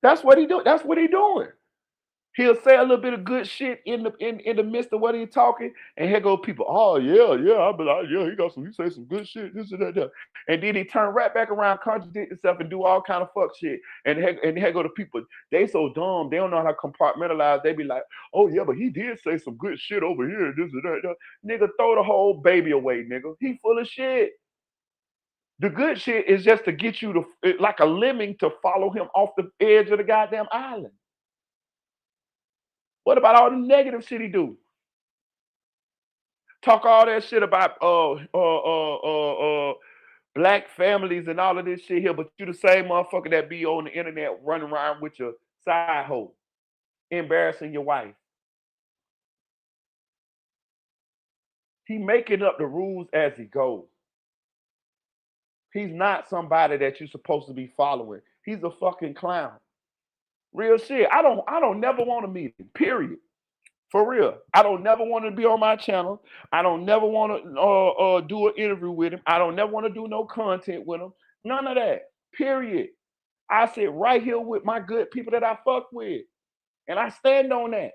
That's what he do. That's what he doing. He'll say a little bit of good shit in the midst of what he's talking, and here go people. Oh yeah, yeah, I be like, yeah, he say some good shit, this and that. And then he turn right back around, contradict himself, and do all kind of fuck shit. And here go the people. They so dumb, they don't know how to compartmentalize. They be like, oh yeah, but he did say some good shit over here, this and that. Nigga, throw the whole baby away, nigga. He full of shit. The good shit is just to get you to like a lemming to follow him off the edge of the goddamn island. What about all the negative shit he do? Talk all that shit about black families and all of this shit here, but you the same motherfucker that be on the internet running around with your side hoe, embarrassing your wife. He making up the rules as he goes. He's not somebody that you're supposed to be following. He's a fucking clown. Real shit. I don't never want to meet him. Period. For real. I don't never want to be on my channel. I don't never want to do an interview with him. I don't never want to do no content with him. None of that. Period. I sit right here with my good people that I fuck with. And I stand on that.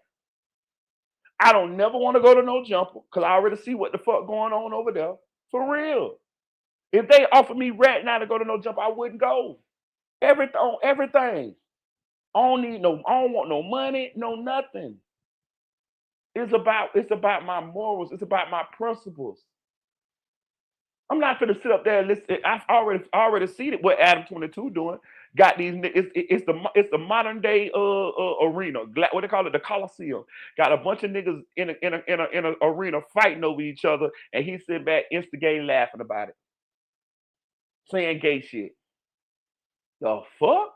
I don't never want to go to no jumper because I already see what the fuck going on over there. For real. If they offer me right now to go to no jumper, I wouldn't go. Everything. I don't want no money, no nothing. It's about my morals. It's about my principles. I'm not gonna sit up there and listen. I've already seen it. What Adam 22 doing? Got these. It's the modern day arena. What they call it, the Coliseum. Got a bunch of niggas in a arena fighting over each other, and he sit back instigating, laughing about it, saying gay shit. The fuck?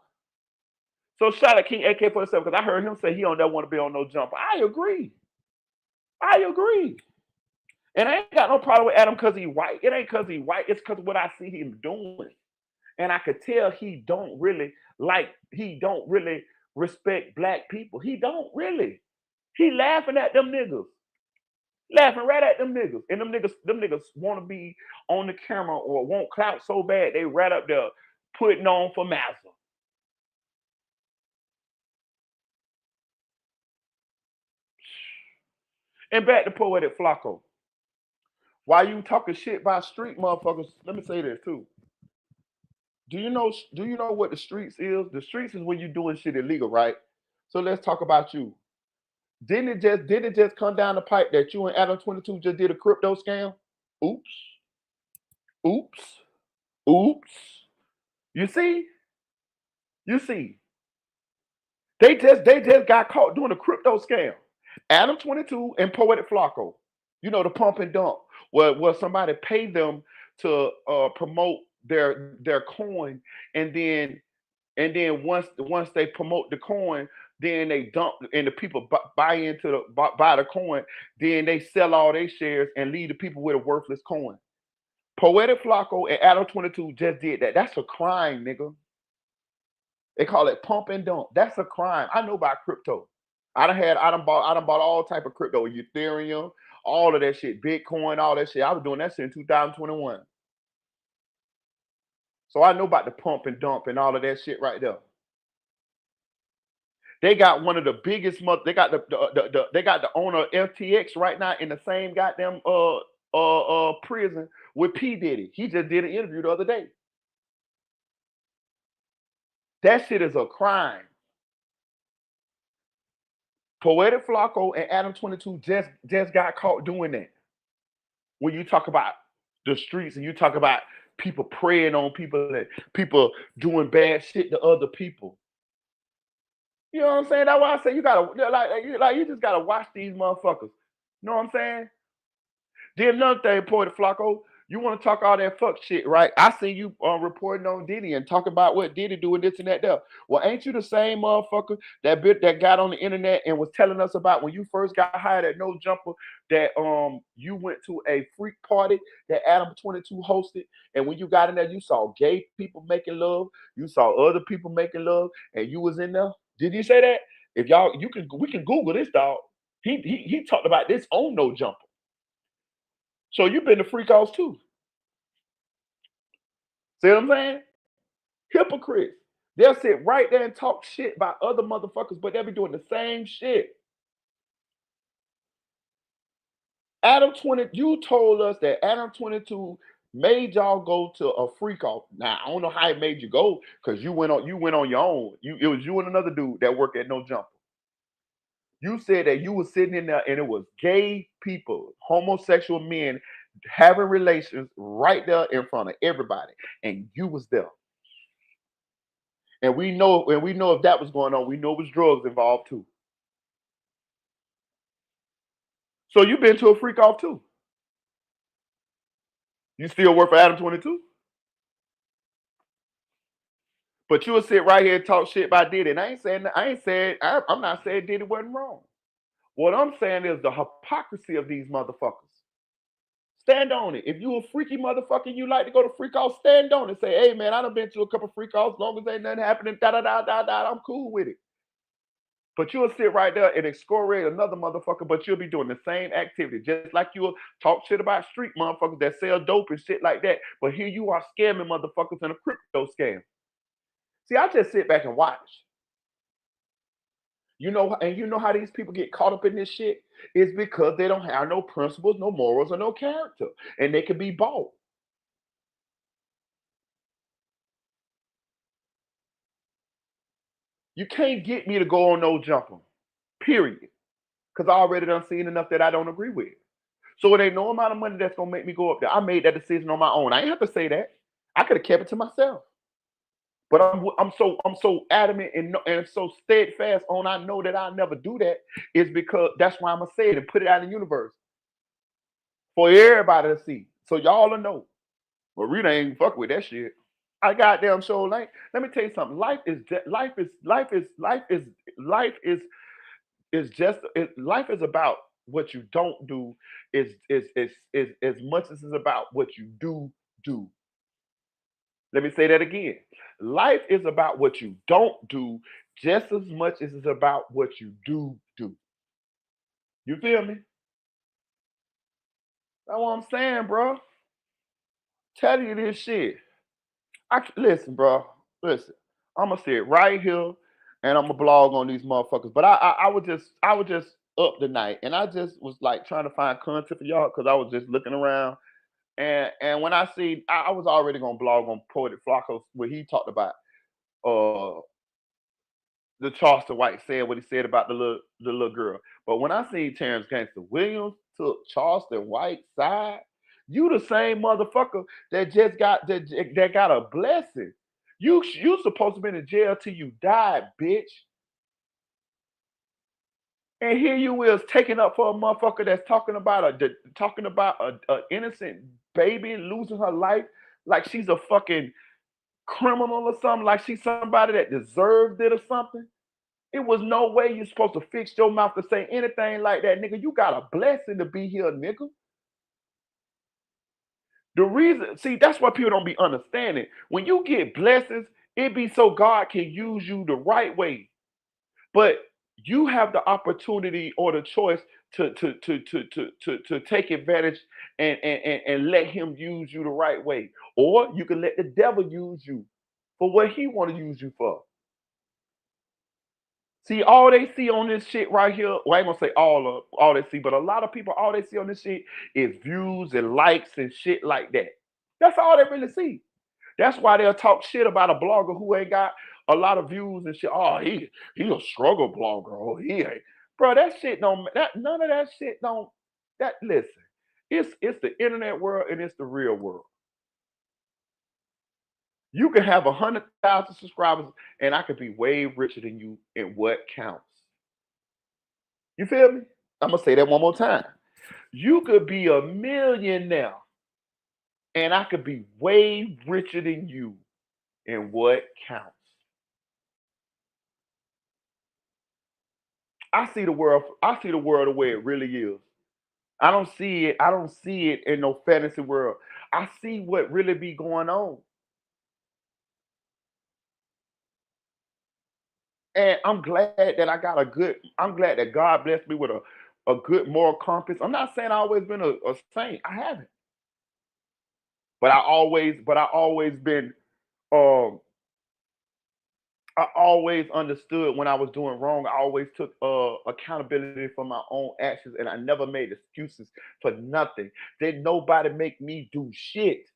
So shout out King AK-47 because I heard him say he don't ever want to be on no jumper. I agree. I agree. And I ain't got no problem with Adam because he white. It ain't because he white. It's because what I see him doing. And I could tell he don't really respect black people. He don't really. He laughing at them niggas. Laughing right at them niggas. And them niggas want to be on the camera or want clout so bad they right up there putting on for massa. And back to Poetic Flacco. While you talking shit about street motherfuckers, let me say this too. Do you know what the streets is? The streets is when you doing shit illegal, right? So let's talk about you. Didn't it just come down the pipe that you and Adam 22 just did a crypto scam? Oops. Oops. Oops. You see? You see. They just got caught doing a crypto scam. Adam 22 and Poetic Flacco. The pump and dump. Where somebody paid them to promote their coin, and then once they promote the coin, then they dump and the people buy the coin, then they sell all their shares and leave the people with a worthless coin. Poetic Flacco and Adam 22 just did that. That's a crime, nigga. They call it pump and dump. That's a crime. I know about crypto. I done bought all type of crypto, Ethereum, all of that shit, Bitcoin, all that shit. I was doing that shit in 2021. So I know about the pump and dump and all of that shit right there. They got one of the biggest they got they got the owner of FTX right now in the same goddamn prison with P. Diddy. He just did an interview the other day. That shit is a crime. Poetic Flacco and Adam 22 just got caught doing that. When you talk about the streets and you talk about people preying on people and people doing bad shit to other people. You know what I'm saying? That's why I say you gotta like you just gotta watch these motherfuckers. You know what I'm saying? Then another thing, Porter Flacco, you want to talk all that fuck shit, right? I see you reporting on Diddy and talking about what Diddy doing this and that there. Well, ain't you the same motherfucker that got on the internet and was telling us about when you first got hired at No Jumper that you went to a freak party that Adam 22 hosted, and when you got in there, you saw gay people making love, you saw other people making love, and you was in there. Did you say that? If y'all, we can Google this dog. He talked about this on No Jumper. So you've been to freak offs too. See what I'm saying? Hypocrites. They'll sit right there and talk shit about other motherfuckers, but they'll be doing the same shit. Adam 20, you told us that Adam 22 made y'all go to a freak off. Now I don't know how it made you go because you went on your own. It was you and another dude that worked at No Jumper. You said that you were sitting in there and it was gay people, homosexual men having relations right there in front of everybody, and you was there. And we know if that was going on, we know it was drugs involved too. So you've been to a freak off too. You still work for Adam 22? But you will sit right here and talk shit about Diddy. And I'm not saying Diddy wasn't wrong. What I'm saying is the hypocrisy of these motherfuckers. Stand on it. If you a freaky motherfucker and you like to go to freak off, stand on it. Say, hey man, I done been to a couple freak offs, as long as ain't nothing happening, I'm cool with it. But you'll sit right there and excoriate another motherfucker, but you'll be doing the same activity. Just like you'll talk shit about street motherfuckers that sell dope and shit like that. But here you are scamming motherfuckers in a crypto scam. See, I just sit back and watch. You know how these people get caught up in this shit? It's because they don't have no principles, no morals, or no character. And they can be bought. You can't get me to go on No Jumper. Period. Because I already done seen enough that I don't agree with. So it ain't no amount of money that's gonna make me go up there. I made that decision on my own. I ain't have to say that. I could have kept it to myself. But I'm so adamant and so steadfast on I know that I'll never do that is because that's why I'm gonna say it and put it out in the universe for everybody to see. So y'all will know. But Rita ain't fuck with that shit. I goddamn sure like. Let me tell you something. Life is about what you don't do is as much as it's about what you do. Let me say that again. Life is about what you don't do just as much as it's about what you do. You feel me? That's what I'm saying, bro. Tell you this shit. Listen, bro. Listen. I'm gonna sit right here and I'm gonna blog on these motherfuckers. But I was just up tonight and I just was like trying to find content for y'all because I was just looking around. And when I was already gonna blog on Poetic Flacco where he talked about uh the Charleston White saying what he said about the little girl. But when I seen Terrence Gangster Williams took Charleston White's side, you the same motherfucker that got a blessing. You supposed to be in jail till you died, bitch. And here you is taking up for a motherfucker that's talking about a innocent baby losing her life like she's a fucking criminal or something, like she's somebody that deserved it or something. It was no way you're supposed to fix your mouth to say anything like that, nigga. You got a blessing to be here, nigga. The reason, see, that's what people don't be understanding. When you get blessings, it be so God can use you the right way. But you have the opportunity or the choice to take advantage and let him use you the right way. Or you can let the devil use you for what he want to use you for. See, all they see on this shit right here, well, I ain't gonna say all they see, but a lot of people, all they see on this shit is views and likes and shit like that. That's all they really see. That's why they'll talk shit about a blogger who ain't got a lot of views and shit. Oh, he's a struggle blogger. Oh, he ain't. Bro, that shit don't that none of that shit don't that listen. It's the internet world and it's the real world. You can have 100,000 subscribers, and I could be way richer than you in what counts. You feel me? I'm gonna say that one more time. You could be a millionaire, and I could be way richer than you in what counts. I see the world. I see the world the way it really is. I don't see it. I don't see it in no fantasy world. I see what really be going on, and I'm glad that I got a good. I'm glad that God blessed me with a good moral compass. I'm not saying I always been a saint. I haven't, but I always been. Um, I always understood when I was doing wrong. I always took accountability for my own actions, and I never made excuses for nothing. Didn't nobody make me do shit.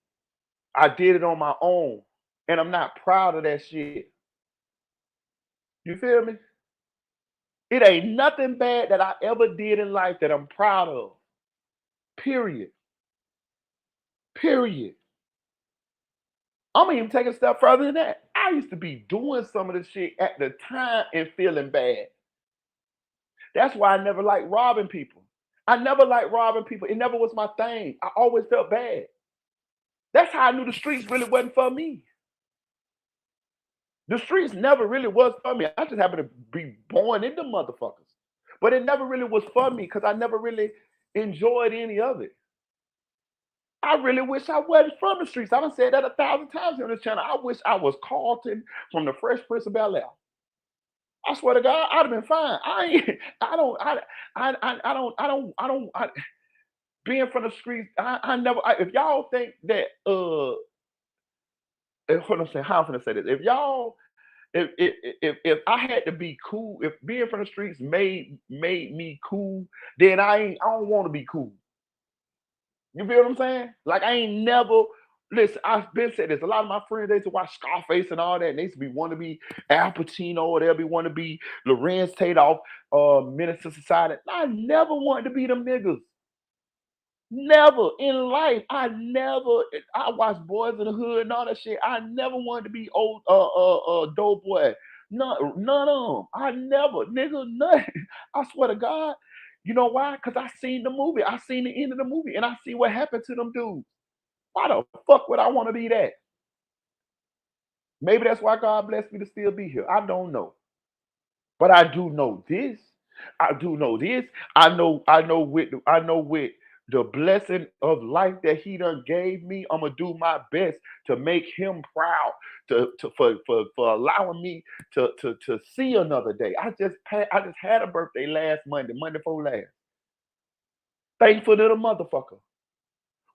I did it on my own, and I'm not proud of that shit. You feel me? It ain't nothing bad that I ever did in life that I'm proud of. Period. Period. I'm gonna even take a step further than that. I used to be doing some of the shit at the time and feeling bad. That's why I never liked robbing people. I never liked robbing people. It never was my thing. I always felt bad. That's how I knew the streets really wasn't for me. The streets never really was for me. I just happened to be born into motherfuckers. But it never really was for me because I never really enjoyed any of it. I really wish I wasn't from the streets. I done said that 1,000 times on this channel. I wish I was Carlton from the Fresh Prince of Bel Air. I swear to God, I'd have been fine. I ain't, I don't, I being from the streets. I never. If y'all think that, hold on, say how I'm gonna say this. If y'all, if I had to be cool, if being from the streets made me cool, then I don't want to be cool. You feel what I'm saying? Like I ain't never listen. I've been said this. A lot of my friends they used to watch Scarface and all that. And they used to be want to be Al Pacino or they'll be want to be Lorenz Tadoff, Menace to Society. I never wanted to be them niggas. Never in life. I watched Boys in the Hood and all that shit. I never wanted to be old Doughboy. None of them. I never, nigga, none. I swear to God. You know why? Because I seen the movie. I seen the end of the movie and I see what happened to them dudes. Why the fuck would I want to be that? Maybe that's why God blessed me to still be here. I don't know. But I do know this. I do know this. I know with the blessing of life that he done gave me, I'm gonna do my best to make him proud for allowing me to see another day. I just had a birthday last Monday before last. Thankful to the motherfucker.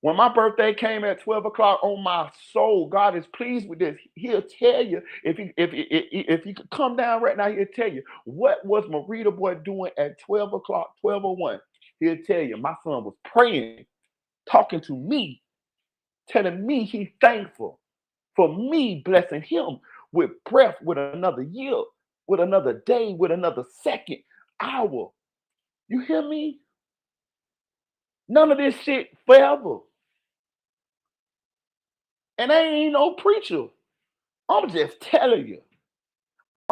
When my birthday came at 12 o'clock on my soul, God is pleased with this. He'll tell you if you could come down right now, he'll tell you what was Marita boy doing at 12 o'clock, 12:01. He'll tell you my son was praying, talking to me, telling me he's thankful for me blessing him with breath, with another year, with another day, with another second, hour. You hear me? None of this shit forever. And I ain't no preacher. I'm just telling you.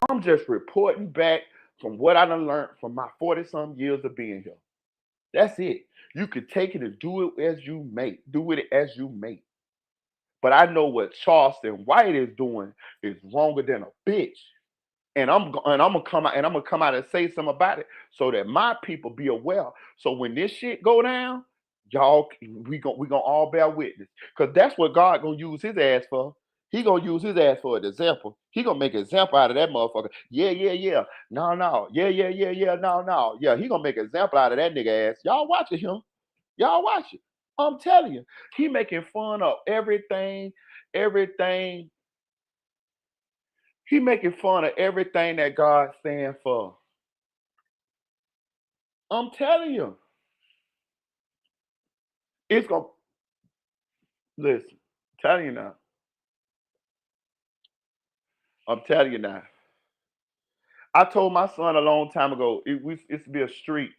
I'm just reporting back from what I done learned from my 40 some years of being here. That's it. You could take it and do it as you may. Do with it as you may. But I know what Charleston White is doing is wronger than a bitch. And I'm gonna come out and say something about it so that my people be aware. So when this shit go down, y'all we gonna all bear witness. Cause that's what God gonna use his ass for. He gonna use his ass for an example. He gonna make an example out of that motherfucker. Yeah, yeah, yeah. No, no. Yeah, yeah, yeah, yeah. No, no. Yeah, he gonna make an example out of that nigga ass. Y'all watching him. Y'all watch it. I'm telling you. He making fun of everything. He making fun of everything that God stand for. I'm telling you, it's gonna listen. Telling you now. I'm telling you now. I told my son a long time ago. It used to be a street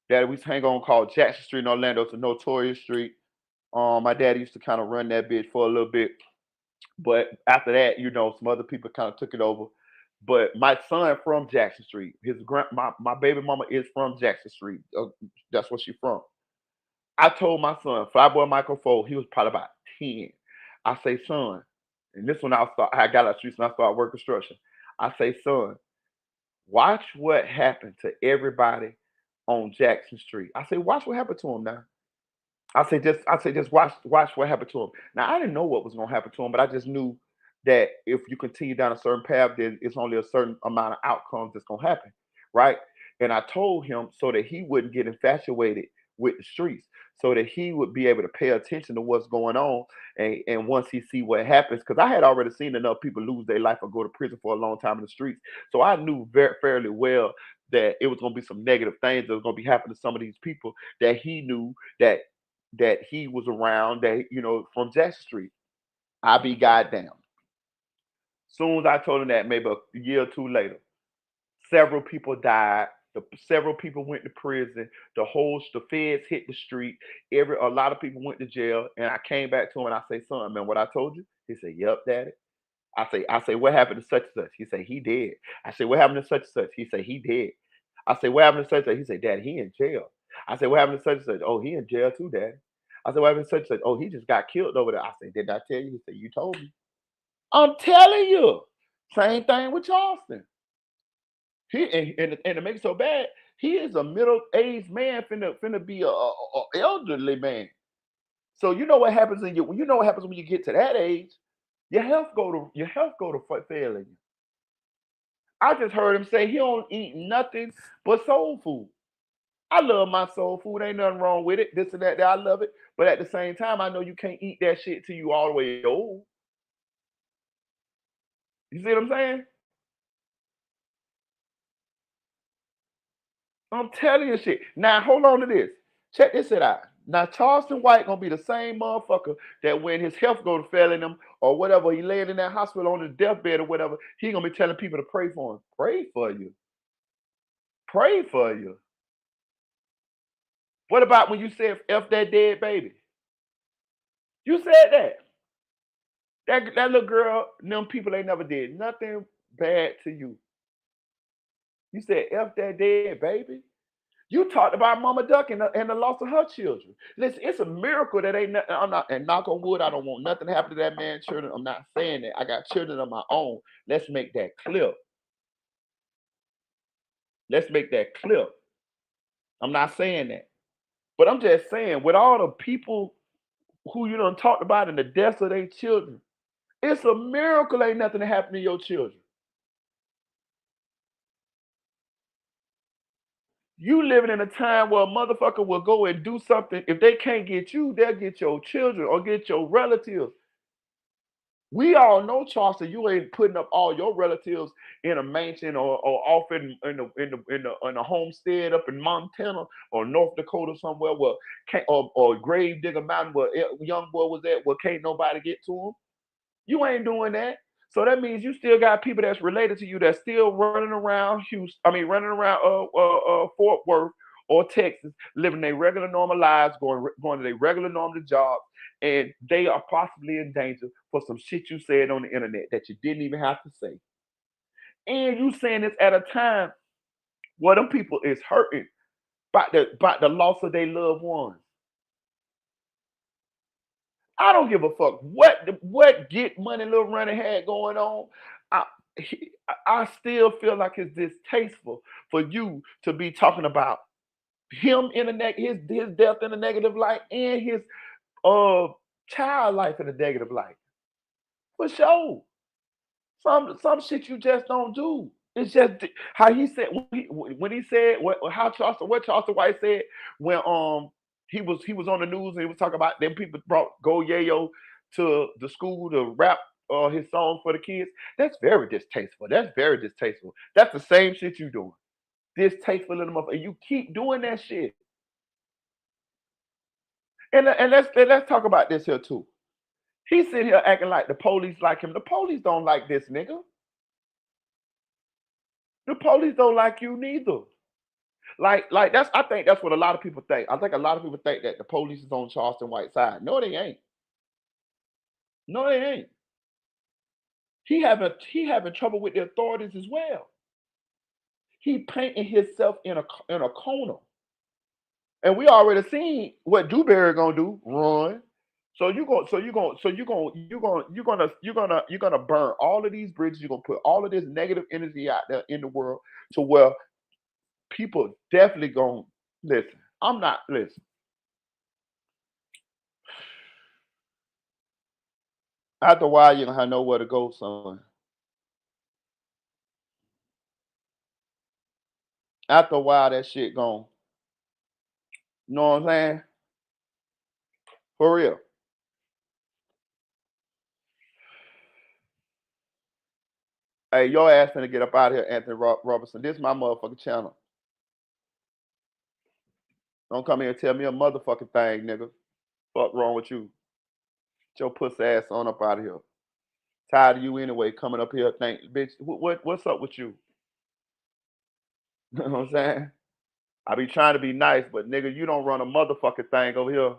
that we used to hang on called Jackson Street in Orlando. It's a notorious street. My daddy used to kind of run that bitch for a little bit. But after that, some other people kind of took it over. But my son from Jackson Street, my baby mama is from Jackson Street. That's where she's from. I told my son, Flyboy Michael Fold, he was probably about 10. I say, son, and this one I got out the streets and I started work construction. I say, son, watch what happened to everybody on Jackson Street. I say, watch what happened to him now. I say just watch what happened to him. Now I didn't know what was gonna happen to him, but I just knew that if you continue down a certain path, then it's only a certain amount of outcomes that's gonna happen, right? And I told him so that he wouldn't get infatuated with the streets, so that he would be able to pay attention to what's going on. And once he see what happens, because I had already seen enough people lose their life or go to prison for a long time in the streets, so I knew very fairly well that it was gonna be some negative things that was gonna be happening to some of these people that he knew that he was around that from Jackson Street. I be goddamn. Soon as I told him that, maybe a year or two later, several people died. Several people went to prison. The feds hit the street. A lot of people went to jail. And I came back to him and I say, son, man, what I told you? He said, yep, daddy. I say, what happened to such and such? He said, he dead. I said, what happened to such and such? He said, he dead. I said, what happened to such and such? He said, Dad, he in jail. I said, what happened to such and such? Oh, he in jail too, Daddy. I said, what happened to such and such? Oh, he just got killed over there. I said, did I tell you? He said, you told me. I'm telling you. Same thing with Charleston. And to make it so bad, he is a middle-aged man finna be a elderly man. So you know what happens when you get to that age, your health go to failing you. I just heard him say he don't eat nothing but soul food. I love my soul food. Ain't nothing wrong with it. This and that. I love it. But at the same time, I know you can't eat that shit till you all the way old. You see what I'm saying? I'm telling you shit. Now hold on to this. Check this shit out. Now Charleston White gonna be the same motherfucker that when his health go to failing him or whatever, he laying in that hospital on his deathbed or whatever, he gonna be telling people to pray for him. Pray for you. Pray for you. What about when you said F that dead baby? You said that. That little girl, them people ain't never did nothing bad to you. You said F that dead baby. You talked about Mama Duck and the loss of her children. Listen, it's a miracle that ain't nothing. I'm not, and knock on wood, I don't want nothing to happen to that man's children. I'm not saying that. I got children of my own. Let's make that clear. Let's make that clear. I'm not saying that. But I'm just saying, with all the people who you done talked about and the deaths of their children, it's a miracle ain't nothing to happen to your children. You living in a time where a motherfucker will go and do something. If they can't get you, they'll get your children or get your relatives. We all know, Charleston, you ain't putting up all your relatives in a mansion or off in a homestead up in Montana or North Dakota somewhere where or Grave Digger Mountain where young boy was at where can't nobody get to him. You ain't doing that. So that means you still got people that's related to you that's still running around Houston. I mean, running around Fort Worth or Texas, living their regular normal lives, going to their regular normal jobs, and they are possibly in danger for some shit you said on the internet that you didn't even have to say. And you saying this at a time where them people is hurting about the loss of their loved ones. I don't give a fuck what get money little running had going on. I I still feel like it's distasteful for you to be talking about him in his death in a negative light and his uh child life in a negative light. For sure. Some shit you just don't do. It's just how he said when he said what Charleston White said when he was on the news and he was talking about them people brought Go Yayo to the school to rap his song for the kids. That's very distasteful. That's very distasteful. That's the same shit you doing. Distasteful little motherfucker. You keep doing that shit. And let's talk about this here too. He's sitting here acting like the police like him. The police don't like this nigga. The police don't like you neither. Like that's I think that's what a lot of people think. I think a lot of people think that the police is on Charleston White's side. No, they ain't. No, they ain't. He having trouble with the authorities as well. He painting himself in a corner. And we already seen what Dewberry gonna do, run. You're gonna burn all of these bridges. You're gonna put all of this negative energy out there in the world to where people definitely gonna listen. I'm not listen. After a while, you're gonna have nowhere to go, son. After a while, that shit gone. You know what I'm saying? For real. Hey, your ass finna get up out of here, Anthony Robertson. This is my motherfucking channel. Don't come here and tell me a motherfucking thing, nigga. Fuck wrong with you? Get your pussy ass on up out of here. Tired of you anyway, coming up here, think, bitch, what's up with you? You know what I'm saying? I be trying to be nice, but nigga, you don't run a motherfucking thing over here.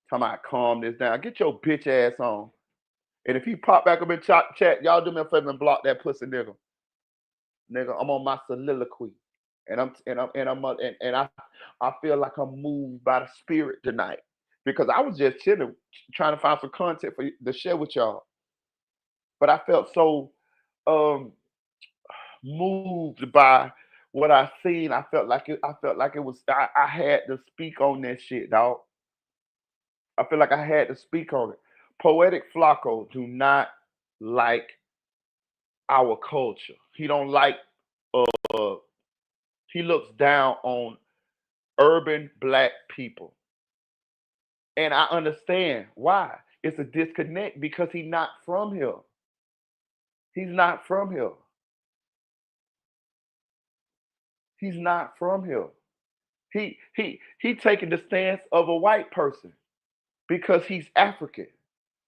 Talking about calm this down. Get your bitch ass on. And if he pop back up in chat, y'all do me a favor and block that pussy nigga. Nigga, I'm on my soliloquy. And I feel like I'm moved by the spirit tonight. Because I was just chilling, trying to find some content for to share with y'all. But I felt so moved by what I seen. I felt like it was I had to speak on that shit, dog. I feel like I had to speak on it. Poetic Flacco do not like our culture. He don't like uh he looks down on urban black people. And I understand why. It's a disconnect because he's not from here. He's not from here. He's not from here. He taking the stance of a white person because he's African.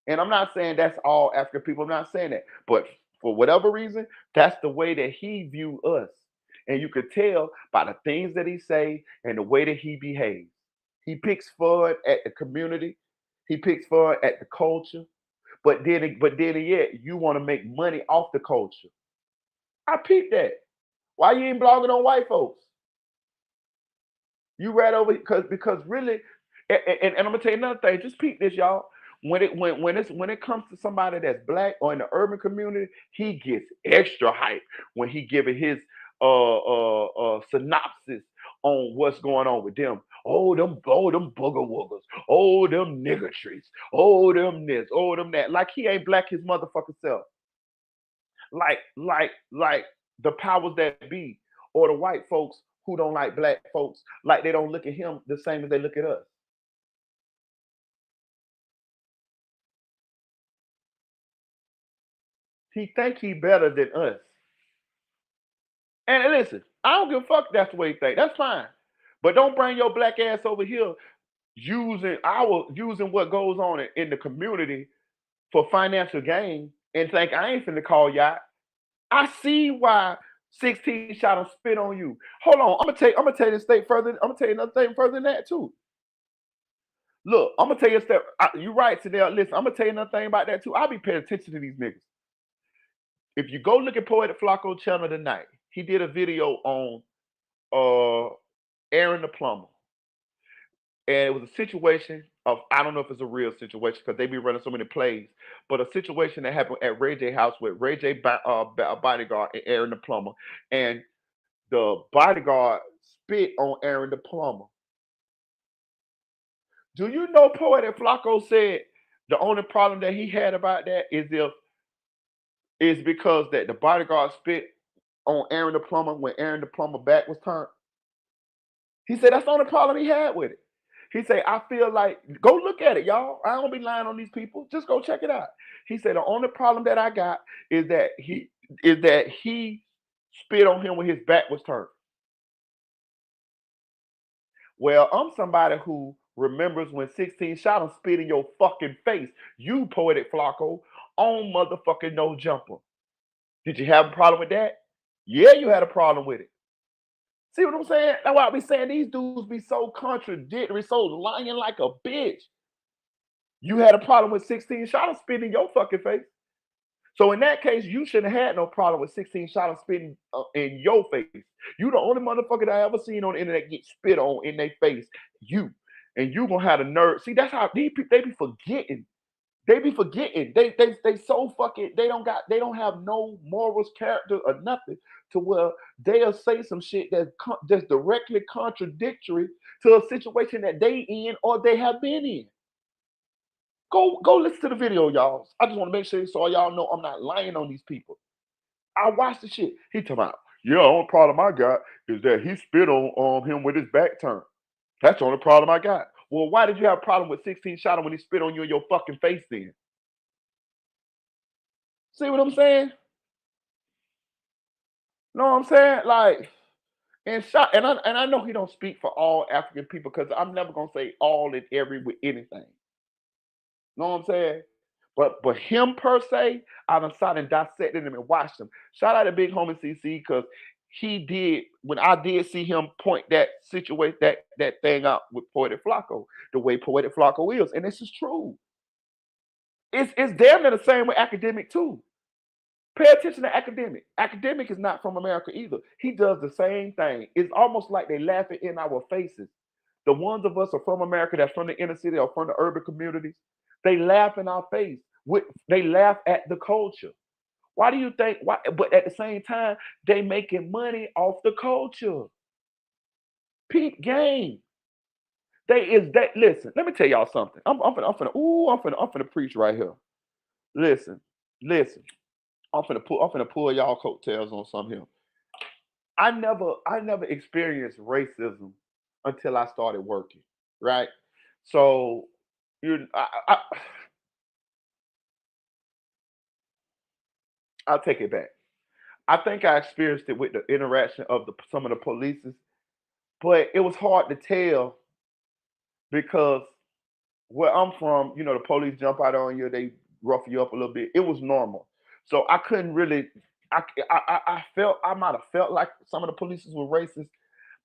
And I'm not saying that's all African people. I'm not saying that. But for whatever reason, that's the way that he view us. And you could tell by the things that he say and the way that he behaves. He picks fun at the community. He picks fun at the culture. But then yet you want to make money off the culture. I peeped that. Why you ain't blogging on white folks? You read over because really, and I'm gonna tell you another thing. Just peep this, y'all. When it comes to somebody that's black or in the urban community, he gets extra hype when he giving his synopsis on what's going on with them. Oh them booger woogers. Oh them niggatries. Oh them this. Oh them that. Like he ain't black his motherfucking self. Like the powers that be or the white folks who don't like black folks, like they don't look at him the same as they look at us. He think he better than us. And listen, I don't give a fuck. That's the way he think. That's fine, but don't bring your black ass over here using what goes on in the community for financial gain and think I ain't finna call y'all. I see why 16 shot and spit on you. Hold on, I'm gonna tell you this state further. I'm gonna tell you another thing further than that too. Look, I'm gonna tell you a step. You right, Chanel. Listen, I'm gonna tell you another thing about that too. I'll be paying attention to these niggas. If you go look at Poetic Flacco channel tonight, he did a video on uh Aaron the plumber, and it was a situation of I don't know if it's a real situation because they be running so many plays, but a situation that happened at Ray J house with Ray J bodyguard and Aaron the plumber, and the bodyguard spit on Aaron the plumber. Do you know Poetic Flacco said the only problem that he had about that is because that the bodyguard spit on Aaron the plumber when Aaron the plumber back was turned. He said that's the only problem he had with it. He said, I feel like go look at it, y'all. I don't be lying on these people. Just go check it out. He said the only problem that I got is that he spit on him when his back was turned. Well, I'm somebody who remembers when 16 shot and spit in your fucking face. You Poetic Flacco on motherfucking no jumper. Did you have a problem with that? Yeah, you had a problem with it. See what I'm saying? That's why I be saying these dudes be so contradictory, so lying like a bitch. You had a problem with 16 shot and spit in your fucking face. So in that case, you shouldn't have had no problem with 16 shots spitting in your face. You the only motherfucker that I ever seen on the internet get spit on in their face. You. And you gonna have the nerve. See, that's how these people, they be forgetting. They be forgetting. They so fucking, they don't have no morals, character, or nothing to where they'll say some shit that's directly contradictory to a situation that they in or they have been in. Go listen to the video, y'all. I just want to make sure so y'all know I'm not lying on these people. I watched the shit. He talking about, yeah, the only problem I got is that he spit on him with his back turned. That's the only problem I got. Well, why did you have a problem with 16 shot when he spit on you in your fucking face then? See what I'm saying? Know what I'm saying? Like, and I know he don't speak for all African people because I'm never gonna say all and every with anything. Know what I'm saying? But him per se, I done sat and dissected him and watched him. Shout out to Big Homie CC because he did when I did see him point that situation that thing out with Poetic Flacco, the way Poetic Flacco is, and this is true. It's damn near the same with Academic too. Pay attention to Academic. Academic is not from America either. He does the same thing. It's almost like they laughing in our faces. The ones of us are from America that's from the inner city or from the urban communities. They laugh in our face. They laugh at the culture. Why do you think? Why? But at the same time, they making money off the culture. Peep game. They is that. Listen, let me tell y'all something. I'm finna preach right here. Listen, listen. I'm finna pull y'all coattails on something here. I never experienced racism until I started working. Right. So you, I'll take it back. I think I experienced it with the interaction of some of the polices, but it was hard to tell because where I'm from, the police jump out on you, they rough you up a little bit. It was normal, so I couldn't really. I felt I might have felt like some of the police were racist,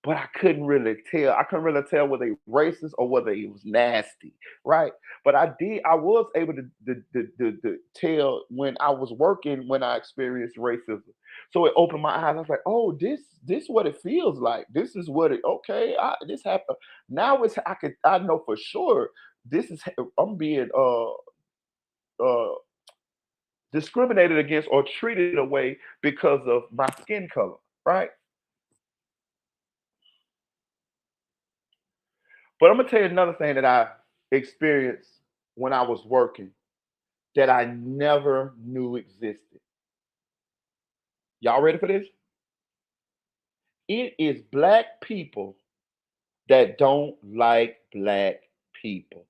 but I couldn't really tell. I couldn't really tell whether they racist or whether it was nasty, right? But I was able to tell when I was working when I experienced racism. So it opened my eyes. I was like, oh, this what it feels like. This is what it. Okay, this happened. Now I know for sure this is I'm being uh discriminated against or treated away because of my skin color, right? But I'm gonna tell you another thing that I experienced when I was working that I never knew existed. Y'all ready for this? It is black people that don't like black people.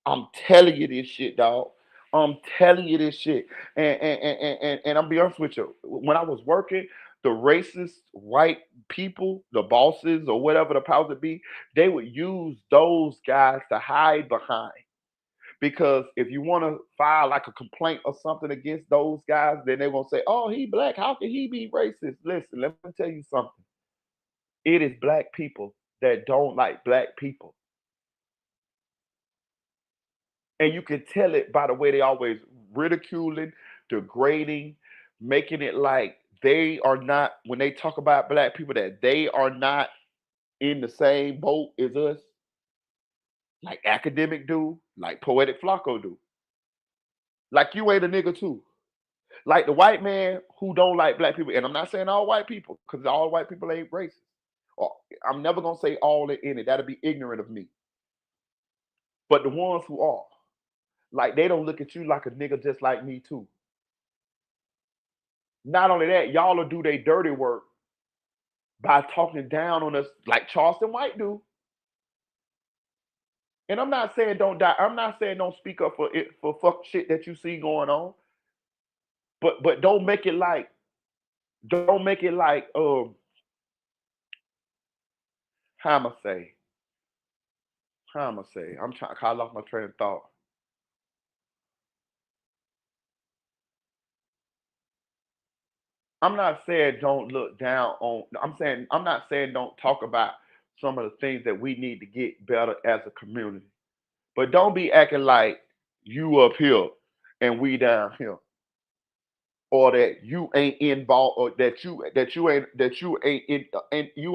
I'm telling you this shit, dog. I'm telling you this shit. And I'm be honest with you. When I was working, the racist white people, the bosses or whatever the powers that be, they would use those guys to hide behind. Because if you want to file like a complaint or something against those guys, then they're gonna say, "Oh, he black. How can he be racist?" Listen, let me tell you something. It is black people that don't like black people, and you can tell it by the way they always ridiculing, degrading, making it like they are not when they talk about black people that they are not in the same boat as us, like academic do, like poetic Flacco do, like you ain't a nigga too. Like the white man who don't like black people, and I'm not saying all white people, because all white people ain't racist. Or I'm never gonna say all in it. That'll be ignorant of me. But the ones who are, like they don't look at you like a nigga just like me too. Not only that, y'all will do their dirty work by talking down on us like Charleston White do. And I'm not saying don't die. I'm not saying don't speak up for it for fuck shit that you see going on. But don't make it like how I'ma say I'm trying. I lost my train of thought. I'm not saying don't look down on. I'm not saying don't talk about some of the things that we need to get better as a community. But don't be acting like you up here and we down here, or that you ain't involved, or that you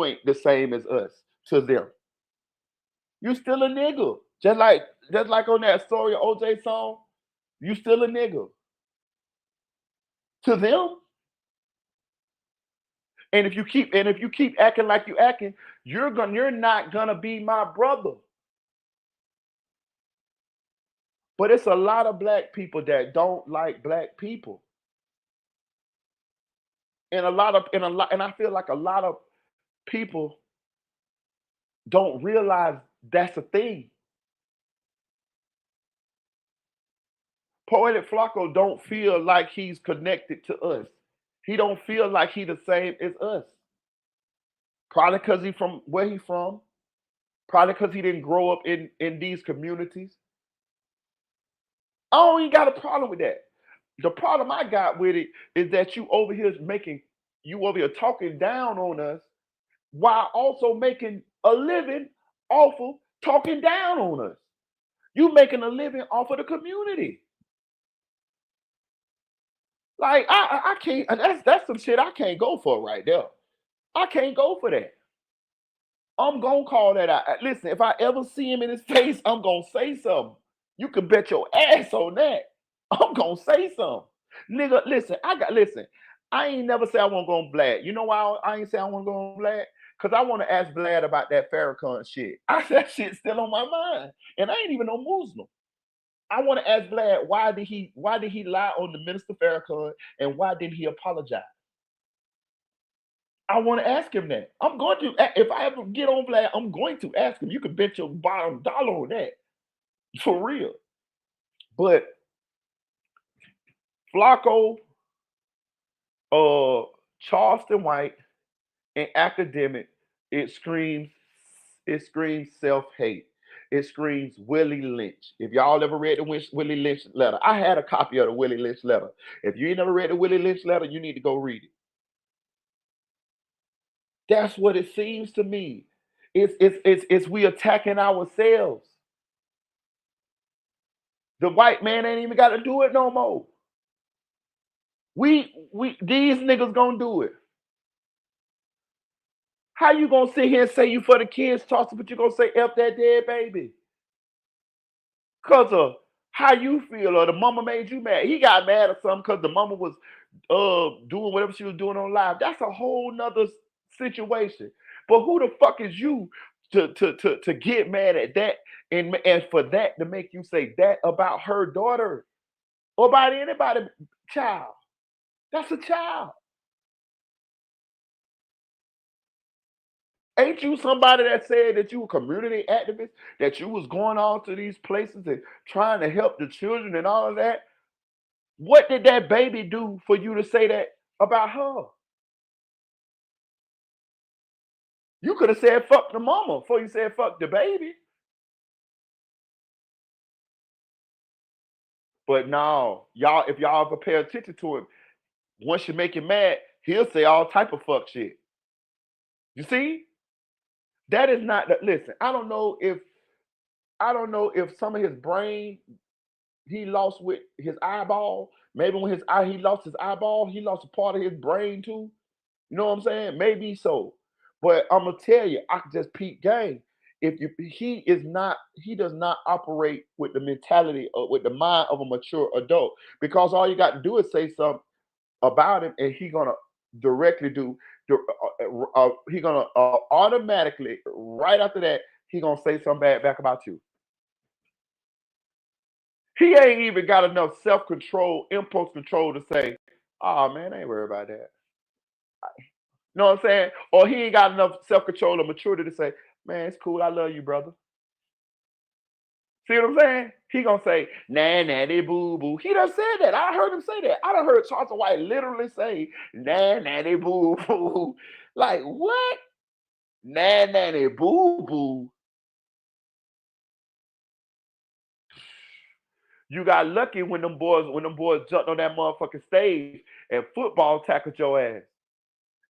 ain't the same as us to them. You still a nigga. Just like on that story of OJ song, you still a nigga to them. And if you keep acting like you acting, you're not gonna be my brother. But it's a lot of black people that don't like black people. And I feel like a lot of people don't realize that's a thing. Poetic Flacco don't feel like he's connected to us. He don't feel like he the same as us. Probably because he from where he from. Probably because he didn't grow up in these communities. I don't even got a problem with that. The problem I got with it is that you over here talking down on us while also making a living off of talking down on us. You making a living off of the community. Like I can't. That's some shit I can't go for right there. I can't go for that. I'm gonna call that out. Listen, if I ever see him in his face, I'm gonna say something. You can bet your ass on that. I'm gonna say something. Nigga, listen. I ain't never say I want to go on Vlad. You know why I ain't say I want to go on Vlad? Because I want to ask Vlad about that Farrakhan shit. That shit's still on my mind. And I ain't even no Muslim. I want to ask Vlad why did he lie on the Minister Farrakhan and why didn't he apologize? I want to ask him that. I'm going to, if I ever get on Vlad, I'm going to ask him. You can bet your bottom dollar on that. For real. But Flacco, Charleston White, and academic, it screams, self-hate. It screams Willie Lynch. If y'all ever read the Willie Lynch letter, I had a copy of the Willie Lynch letter. If you ain't never read the Willie Lynch letter, you need to go read it. That's what it seems to me. It's we attacking ourselves. The white man ain't even got to do it no more. These niggas gonna do it. How you gonna sit here and say you for the kids, Charleston, but you gonna say F that dead baby? Cause of how you feel or the mama made you mad. He got mad or something because the mama was doing whatever she was doing on live. That's a whole nother situation. But who the fuck is you to get mad at that and for that to make you say that about her daughter or about anybody child? That's a child. Ain't you somebody that said that you were community activist, that you was going on to these places and trying to help the children and all of that? What did that baby do for you to say that about her? You could have said fuck the mama before you said fuck the baby. But no, y'all, if y'all ever pay attention to him, once you make him mad, he'll say all type of fuck shit. You see? That is not the listen, I don't know if some of his brain he lost with his eyeball. Maybe when he lost his eyeball, he lost a part of his brain too. You know what I'm saying? Maybe so. But I'm gonna tell you, I can just peep game. He does not operate with the mentality or with the mind of a mature adult because all you got to do is say something about him and he gonna directly do he gonna automatically right after that he gonna say something bad back about you. He ain't even got enough self-control, impulse control to say, oh man, I ain't worried about that. You know what I'm saying? Or he ain't got enough self-control or maturity to say, man, it's cool, I love you, brother. See what I'm saying? He gonna say, nah, nanny boo boo. He done said that. I heard him say that. I done heard Charleston White literally say, nah, nanny boo boo. Like, what? Nah, nanny boo boo. You got lucky when them boys jumped on that motherfucking stage and football tackled your ass.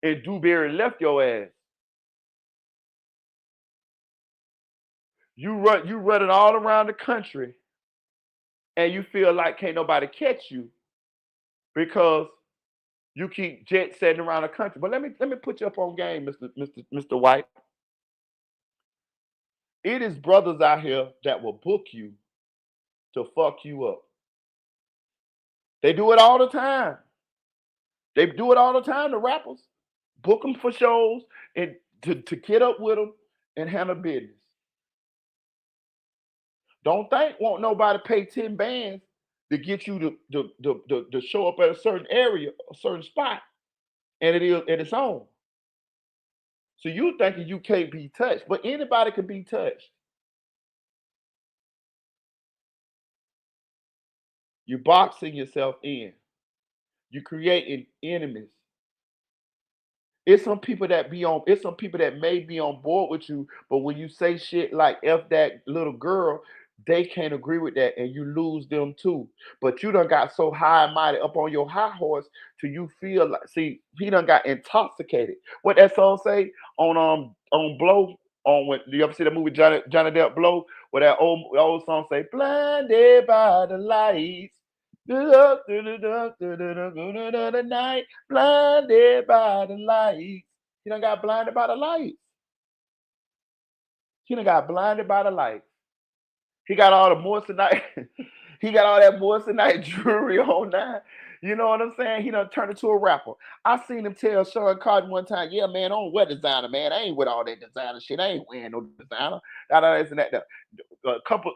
And Dewberry left your ass. You running all around the country and you feel like can't nobody catch you because you keep jet setting around the country. But let me put you up on game, Mr. White. It is brothers out here that will book you to fuck you up. They do it all the time. They do it all the time, the rappers. Book them for shows and to get up with them and handle business. Don't think won't nobody pay 10 bands to get you to show up at a certain area, a certain spot, and it is at its own. So you thinking you can't be touched, but anybody can be touched. You boxing yourself in. You creating enemies. It's some people that may be on board with you, but when you say shit like F that little girl, they can't agree with that and you lose them too. But you done got so high and mighty up on your high horse till you feel like see, he done got intoxicated. What that song say on Blow on when you ever see the movie Johnny Depp Blow, where that old song say, blinded by the lights. The night, blinded by the lights. He done got blinded by the lights. He done got blinded by the lights. He got all the moissanite. He got all that moissanite jewelry on now. You know what I'm saying? He done turned into a rapper. I seen him tell Sean Carter one time, yeah, man, I don't wear designer, man. I ain't with all that designer shit. I ain't wearing no designer. That, and that. A couple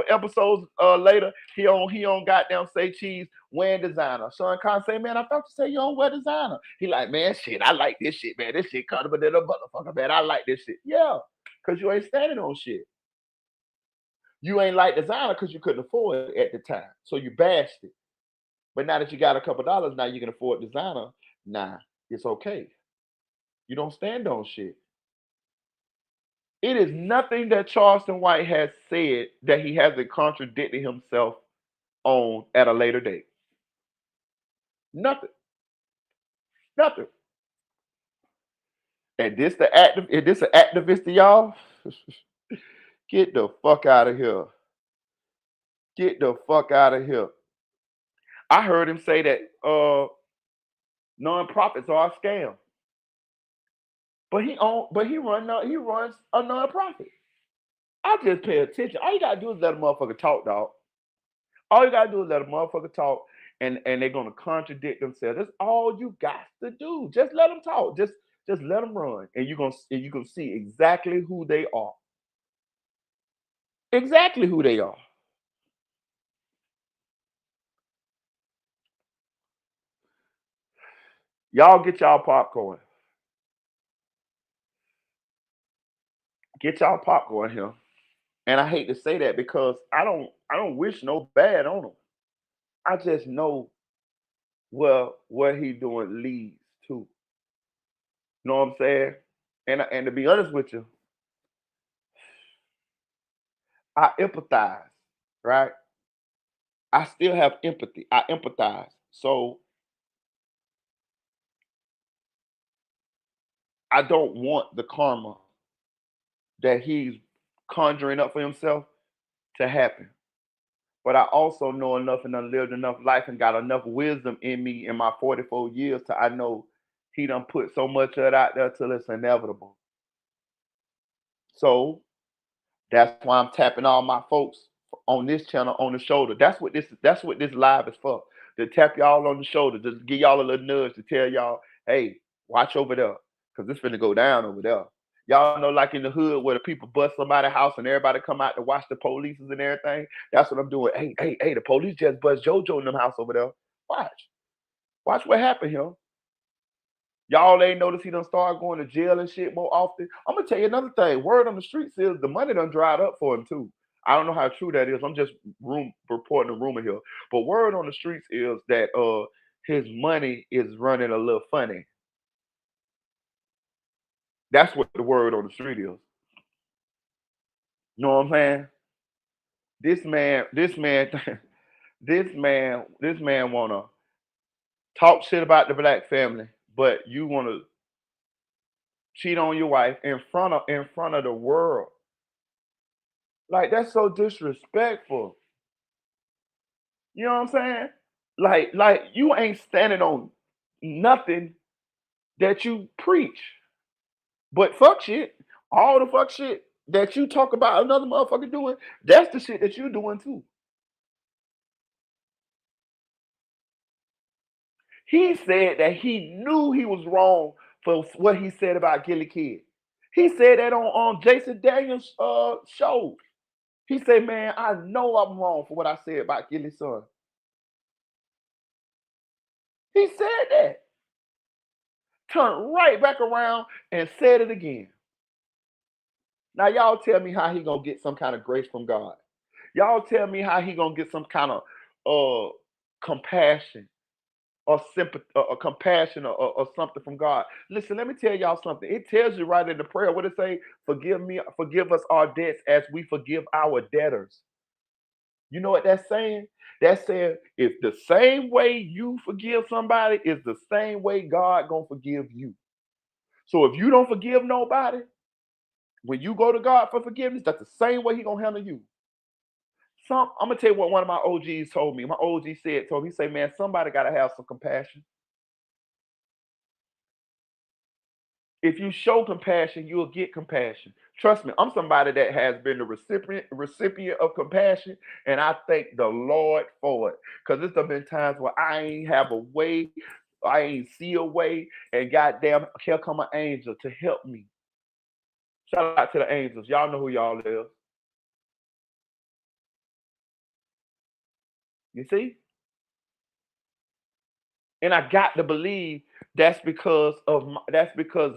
episodes later, he on goddamn Say Cheese wearing designer. Sean Carter say, man, I thought you said you don't wear designer. He like, man, shit, I like this shit, man. This shit comfortable than a motherfucker, man. I like this shit. Yeah, because you ain't standing on shit. You ain't like designer because you couldn't afford it at the time. So you bashed it. But now that you got a couple dollars, now you can afford designer. Nah, it's okay. You don't stand on shit. It is nothing that Charleston White has said that he hasn't contradicted himself on at a later date. Nothing. Nothing. And this the active is this an activist to y'all? Get the fuck out of here. Get the fuck out of here. I heard him say that nonprofits are a scam. But he runs a nonprofit. I just pay attention. All you gotta do is let a motherfucker talk, dog. All you gotta do is let a motherfucker talk, and they're gonna contradict themselves. That's all you got to do. Just let them talk. Just let them run, and you gonna see exactly who they are. Exactly who they are. Y'all get y'all popcorn. Get y'all popcorn here. And I hate to say that because I don't wish no bad on him. I just know what he doing leads to. You know what I'm saying? And to be honest with you, I empathize, right? I still have empathy. I empathize. So I don't want the karma that he's conjuring up for himself to happen. But I also know enough and done lived enough life and got enough wisdom in me in my 44 years to I know he done put so much of it out there till it's inevitable. So that's why I'm tapping all my folks on this channel on the shoulder. That's what this live is for. To tap y'all on the shoulder, just give y'all a little nudge to tell y'all, hey, watch over there. Cause it's finna go down over there. Y'all know, like in the hood where the people bust somebody's house and everybody come out to watch the police and everything. That's what I'm doing. Hey, the police just bust JoJo in them house over there. Watch. Watch what happened here. Y'all ain't noticed he done started going to jail and shit more often. I'm gonna tell you another thing. Word on the streets is the money done dried up for him too. I don't know how true that is. I'm just reporting a rumor here. But word on the streets is that his money is running a little funny. That's what the word on the street is. You know what I'm saying? This man, this man wanna talk shit about the black family, but you wanna cheat on your wife in front of the world. Like that's so disrespectful. You know what I'm saying? Like you ain't standing on nothing that you preach. But fuck shit, all the fuck shit that you talk about another motherfucker doing, that's the shit that you doing too. He said that he knew he was wrong for what he said about Gilly Kid. He said that on Jason Daniels' show. He said, man, I know I'm wrong for what I said about Gilly's son. He said that. Turned right back around and said it again. Now y'all tell me how he gonna get some kind of grace from God. Y'all tell me how he gonna get some kind of compassion or sympathy or compassion or something from God. Listen, let me tell y'all something. It tells you right in the prayer what it say, forgive us our debts as we forgive our debtors. You know what that's saying? That's saying if the same way you forgive somebody is the same way God gonna forgive you. So if you don't forgive nobody, when you go to God for forgiveness, that's the same way he gonna handle you. I'm gonna tell you what one of my OGs told me. My OG told me, he said, man, somebody gotta have some compassion. If you show compassion, you'll get compassion. Trust me, I'm somebody that has been the recipient of compassion, and I thank the Lord for it. Because there's been times where I ain't have a way, I ain't see a way, and goddamn, here come an angel to help me. Shout out to the angels. Y'all know who y'all is. You see? And I got to believe that's because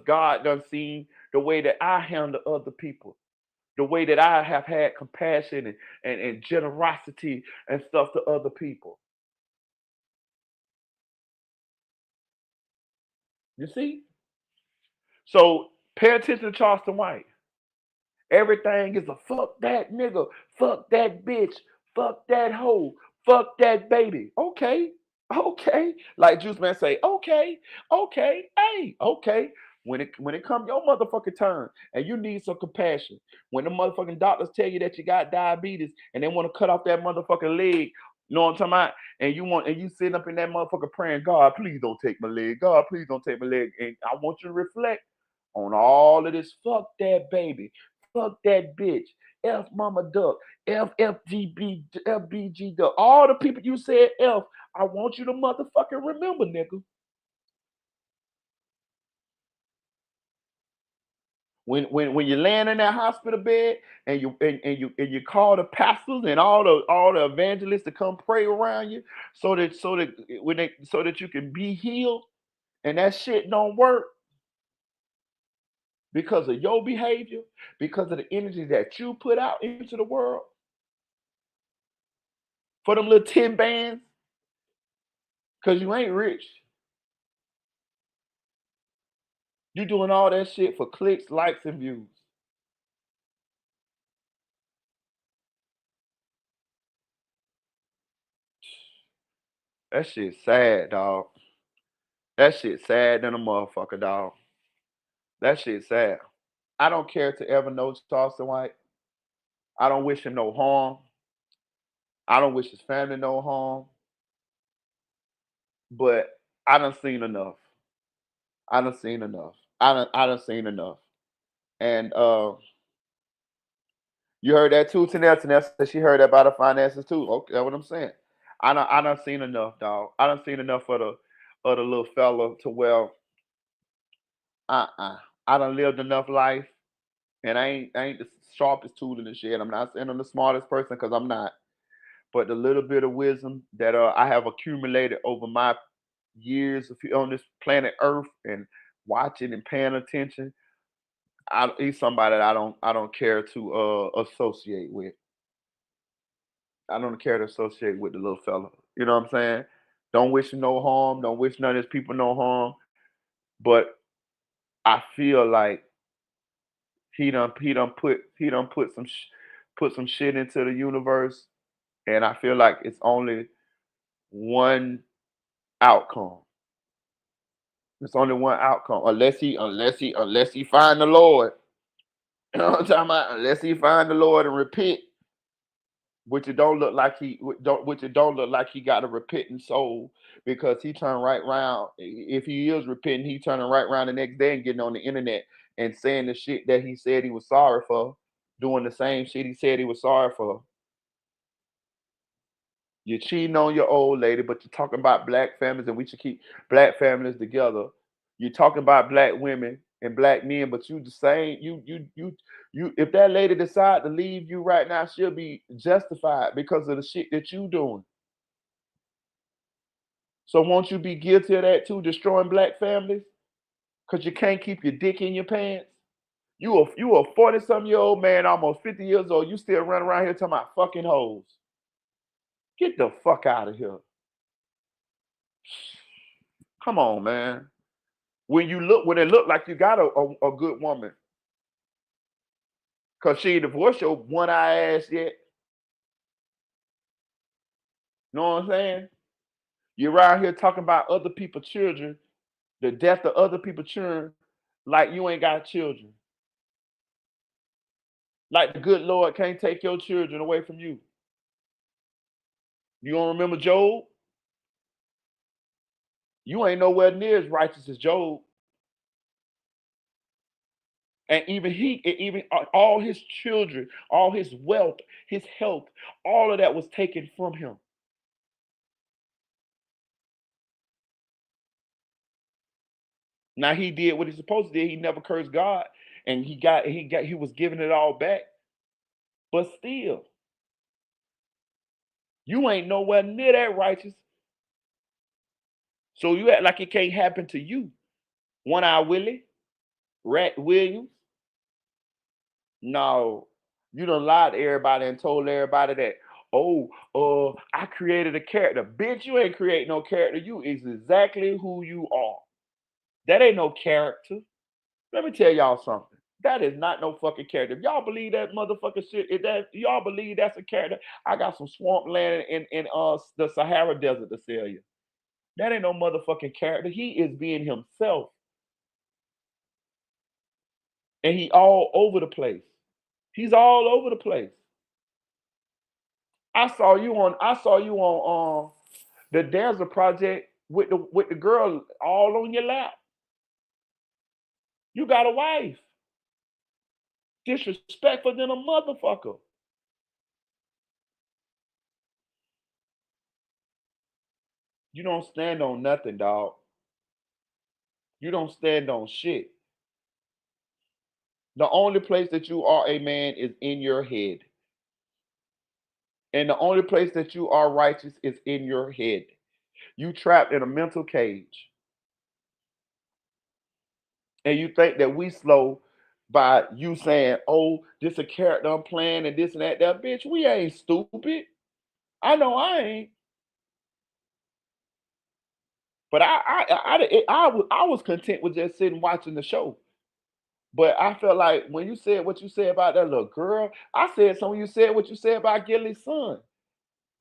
God done seen the way that I handle other people, the way that I have had compassion and generosity and stuff to other people. You see? So pay attention to Charleston White. Everything is a fuck that nigga, fuck that bitch, fuck that hoe, fuck that baby. Okay, okay. Like Juice Man say, okay, okay, hey, okay. When it come your motherfucking turn and you need some compassion, when the motherfucking doctors tell you that you got diabetes and they want to cut off that motherfucking leg, you know what I'm talking about? And you sitting up in that motherfucker praying, God, please don't take my leg. God, please don't take my leg. And I want you to reflect on all of this. Fuck that baby. Fuck that bitch. F Mama Duck. FBG Duck. All the people you said F, I want you to motherfucking remember, nigga. When you're laying in that hospital bed and you call the pastors and all the evangelists to come pray around you so that you can be healed and that shit don't work because of your behavior, because of the energy that you put out into the world for them little 10 bands, because you ain't rich. You doing all that shit for clicks, likes, and views. That shit sad, dog. That shit sad than a motherfucker, dog. That shit sad. I don't care to ever know Charleston White. I don't wish him no harm. I don't wish his family no harm. But I done seen enough. I done seen enough. I done seen enough. And you heard that too, Tanel. Tanel said she heard that about the finances too. Okay, that's what I'm saying. I done seen enough, dog. I done seen enough of the little fella to where I done lived enough life, and I ain't the sharpest tool in the shed. I'm not saying I'm the smartest person because I'm not. But the little bit of wisdom that I have accumulated over my years on this planet Earth and watching and paying attention, he's somebody that I don't care to associate with. I don't care to associate with the little fella. You know what I'm saying? Don't wish him no harm. Don't wish none of his people no harm. But I feel like he done put some shit into the universe, and I feel like it's only one outcome. It's only one outcome, unless he find the Lord. You know what I'm talking about? Unless he find the Lord and repent, Which it don't look like which it don't look like he got a repentant soul, because he turned right round. If he is repenting, he turning right round the next day and getting on the internet and saying the shit that he said he was sorry for, doing the same shit he said he was sorry for. You're cheating on your old lady, but you're talking about black families and we should keep black families together. You're talking about black women and black men, but you the same. You. If that lady decide to leave you right now, she'll be justified because of the shit that you doing. So won't you be guilty of that too, destroying black families? Cause you can't keep your dick in your pants. You a 40-something-year-old man, almost 50 years old. You still running around here talking about fucking hoes. Get the fuck out of here. Come on, man. When it look like you got a good woman, cause she ain't divorced your one eye ass yet. Know what I'm saying? You're around here talking about other people's children, the death of other people's children, like you ain't got children. Like the good Lord can't take your children away from you. You don't remember Job? You ain't nowhere near as righteous as Job. And even all his children, all his wealth, his health, all of that was taken from him. Now he did what he's supposed to do. He never cursed God, and he was giving it all back. But still, you ain't nowhere near that righteous. So you act like it can't happen to you. One Eye Willie, Rat Williams. No, you done lied to everybody and told everybody that, oh, I created a character. Bitch, you ain't create no character. You is exactly who you are. That ain't no character. Let me tell y'all something. That is not no fucking character. If y'all believe that motherfucking shit, if that y'all believe that's a character, I got some swamp land in the Sahara Desert to sell you. That ain't no motherfucking character. He is being himself. And he all over the place. He's all over the place. I saw you on the Desert Project with the girl all on your lap. You got a wife. Disrespectful than a motherfucker. You don't stand on nothing, dog. You don't stand on shit. The only place that you are a man is in your head. And the only place that you are righteous is in your head. You trapped in a mental cage. And you think that we slow by you saying, oh, this a character I'm playing and this and that. That bitch, we ain't stupid. I know I ain't. But I was content with just sitting watching the show. But I felt like when you said what you said about that little girl, I said something you said what you said about Gilly's son.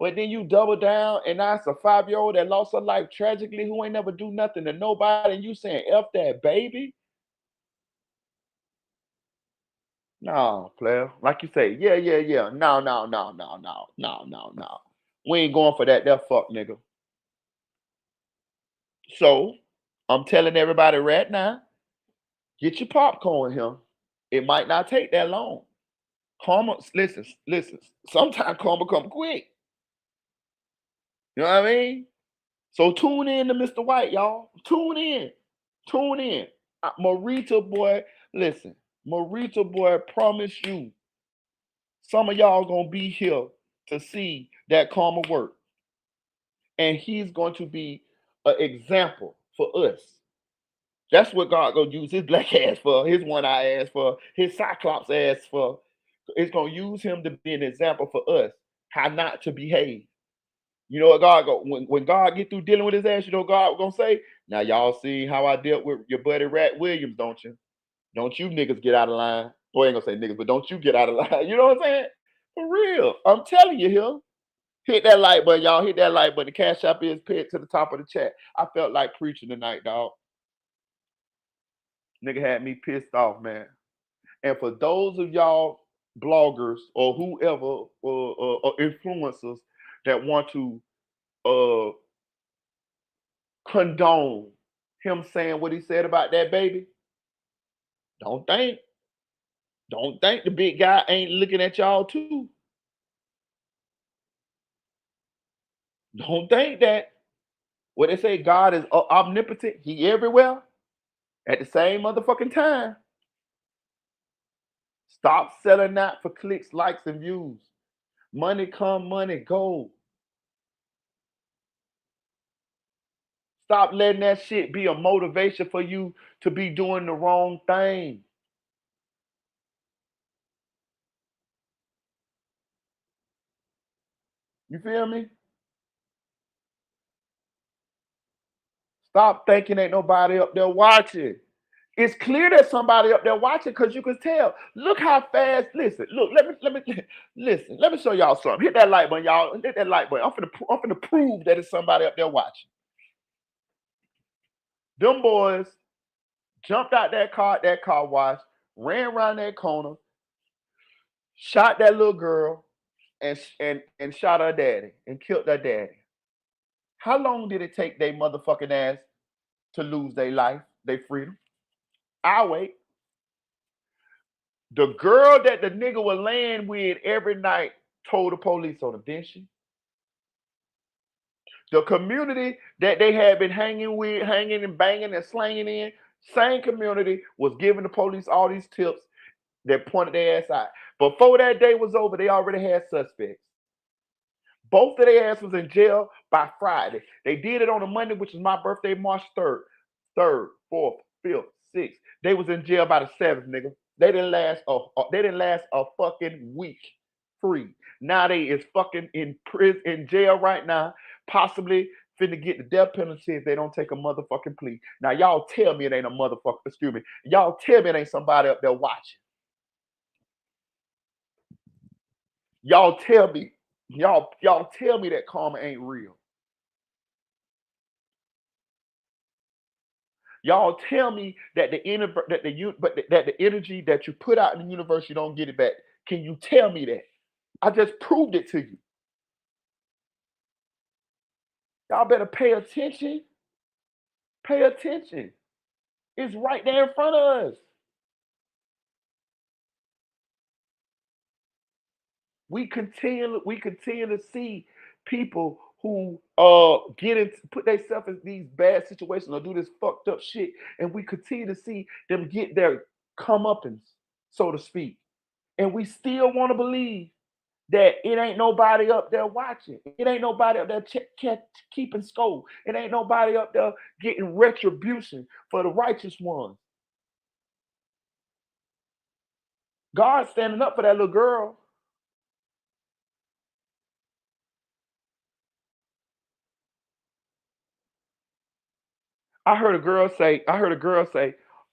But then you double down, and now it's a 5-year-old that lost her life tragically who ain't never do nothing to nobody, and you saying F that baby? No, player. Like you say, yeah, yeah, yeah. No, no, no, no, no, no, no, no. We ain't going for that. That fuck nigga. So I'm telling everybody right now, get your popcorn here. It might not take that long. Karma, listen, listen. Sometimes karma come quick. You know what I mean? So tune in to Mr. White, y'all. Tune in. Tune in. Marita boy, listen. Marita boy, promise you, some of y'all gonna be here to see that karma work. And he's going to be an example for us. That's what God gonna use his black ass for, his one eye ass for, his cyclops ass for. It's gonna use him to be an example for us how not to behave. You know what God go when God get through dealing with his ass, you know what God gonna say? Now y'all see how I dealt with your buddy Rat Williams, don't you? Don't you niggas get out of line. Boy, I ain't gonna say niggas, but don't you get out of line. You know what I'm saying? For real. I'm telling you here. Hit that like button, y'all. Hit that like button. The cash app is pinned to the top of the chat. I felt like preaching tonight, dog. Nigga had me pissed off, man. And for those of y'all bloggers or whoever or influencers that want to uh, condone him saying what he said about that baby. Don't think, don't think the big guy ain't looking at y'all too. Don't think that what they say God is omnipotent. He everywhere at the same motherfucking time. Stop selling out for clicks, likes, and views. Money come, money go. Stop letting that shit be a motivation for you to be doing the wrong thing. You feel me? Stop thinking ain't nobody up there watching. It's clear that somebody up there watching because you can tell. Look how fast. Listen, look. Let me listen. Let me show y'all something. Hit that like button, y'all. Hit that like button. I'm finna prove that it's somebody up there watching. Them boys jumped out that car at that car wash, ran around that corner, shot that little girl, and shot her daddy and killed her daddy. How long did it take they motherfucking ass to lose their life, their freedom? I'll wait. The girl that the nigga was laying with every night told the police on him, didn't she? The community that they had been hanging with, hanging and banging and slanging in, same community was giving the police all these tips that pointed their ass out. Before that day was over, they already had suspects. Both of their ass was in jail by Friday. They did it on a Monday, which is my birthday, March 3rd. 3rd, 4th, 5th, 6th. They was in jail by the 7th, nigga. They didn't last a fucking week free. Now they is fucking in prison in jail right now, possibly finna get the death penalty if they don't take a motherfucking plea. Now y'all tell me it ain't a motherfucker, excuse me. Y'all tell me it ain't somebody up there watching. Y'all tell me, y'all tell me that karma ain't real. Y'all tell me that the energy that you put out in the universe you don't get it back. Can you tell me that? I just proved it to you. Y'all better pay attention. Pay attention. It's right there in front of us. We continue to see people who get into put themselves in these bad situations or do this fucked up shit, and we continue to see them get their comeuppance, so to speak. And we still want to believe that it ain't nobody up there watching. It ain't nobody up there keeping score. It ain't nobody up there getting retribution for the righteous ones. God standing up for that little girl. I heard a girl say,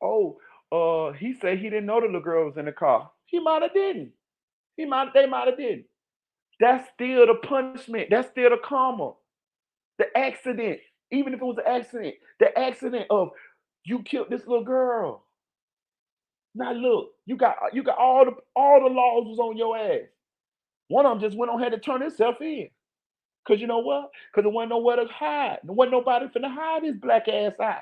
oh, he said he didn't know the little girl was in the car. He might have didn't. They might have didn't. That's still the punishment. That's still the karma. The accident. Even if it was an accident. The accident of you killed this little girl. Now look, you got all the laws was on your ass. One of them just went on ahead to turn himself in. Cause you know what? Cause there wasn't nowhere to hide. There wasn't nobody finna hide his black ass out.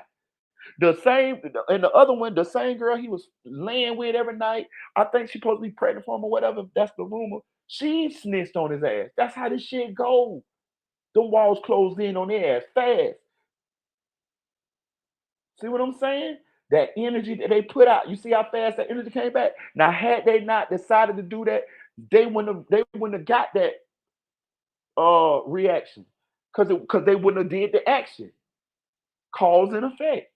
The same, and the other one, the same girl he was laying with every night. I think she supposed to be pregnant for him or whatever. That's the rumor. She snitched on his ass. That's how this shit goes. The walls closed in on their ass fast. See what I'm saying? That energy that they put out. You see how fast that energy came back? Now, had they not decided to do that, they wouldn't have got that reaction. Because they wouldn't have did the action. Cause and effect.